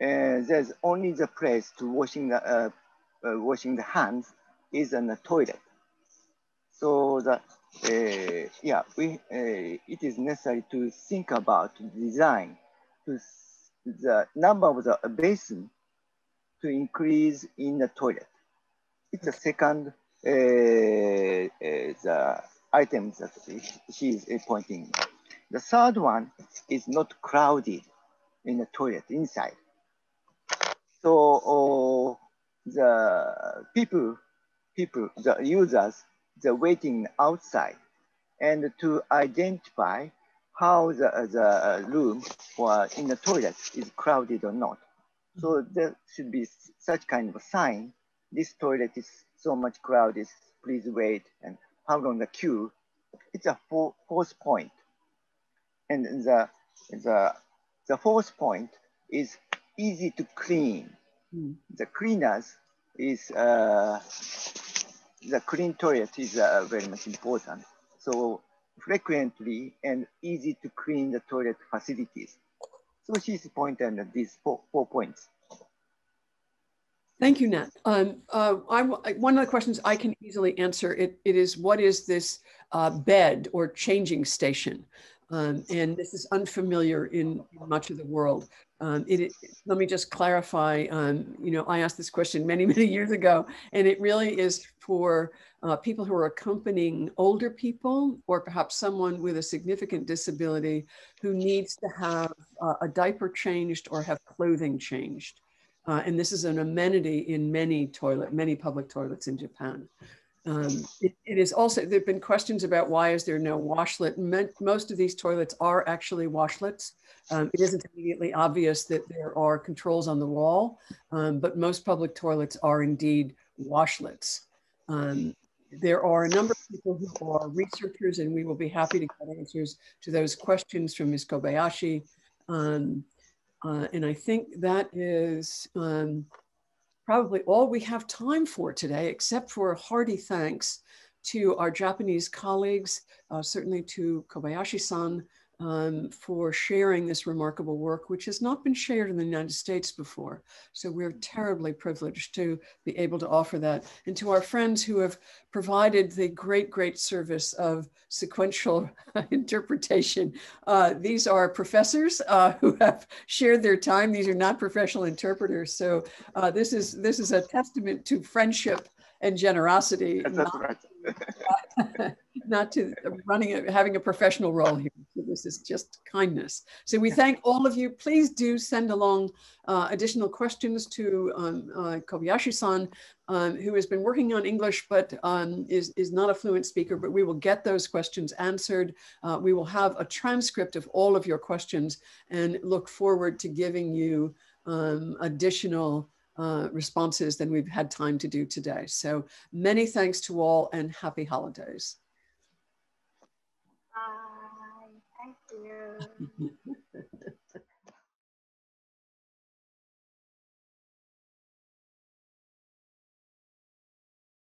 there's only the place to washing the hands is in the toilet. So it is necessary to think about design to the number of the basin to increase in the toilet. It's the second the items that she is pointing. The third one is not crowded in the toilet inside. So the people, the users, they're waiting outside, and to identify how the room or in the toilet is crowded or not. So there should be such kind of a sign. This toilet is so much crowded, please wait, and how long the queue. It's a fourth point. And the fourth point is easy to clean. The cleaners is, the clean toilet is very much important. So frequently and easy to clean the toilet facilities. So she's pointing at these four points.
Thank you, Nat. One of the questions I can easily answer, it is, what is this bed or changing station? And this is unfamiliar in much of the world. Let me just clarify, I asked this question many, many years ago, and it really is for people who are accompanying older people, or perhaps someone with a significant disability who needs to have a diaper changed or have clothing changed. And this is an amenity in many public toilets in Japan. It is also, there have been questions about why is there no washlet. Most of these toilets are actually washlets. It isn't immediately obvious that there are controls on the wall, but most public toilets are indeed washlets. There are a number of people who are researchers, and we will be happy to get answers to those questions from Ms. Kobayashi. And I think that is probably all we have time for today, except for hearty thanks to our Japanese colleagues, certainly to Kobayashi-san, for sharing this remarkable work, which has not been shared in the United States before. So we're terribly privileged to be able to offer that. And to our friends who have provided the great service of sequential interpretation. These are professors who have shared their time. These are not professional interpreters. So this is a testament to friendship and generosity.
That's right.
Not to having a professional role here. So this is just kindness. So we thank all of you. Please do send along additional questions to Kobayashi-san, who has been working on English, but is not a fluent speaker, but we will get those questions answered. We will have a transcript of all of your questions and look forward to giving you additional responses than we've had time to do today. So many thanks to all and happy holidays.
Bye. Thank you.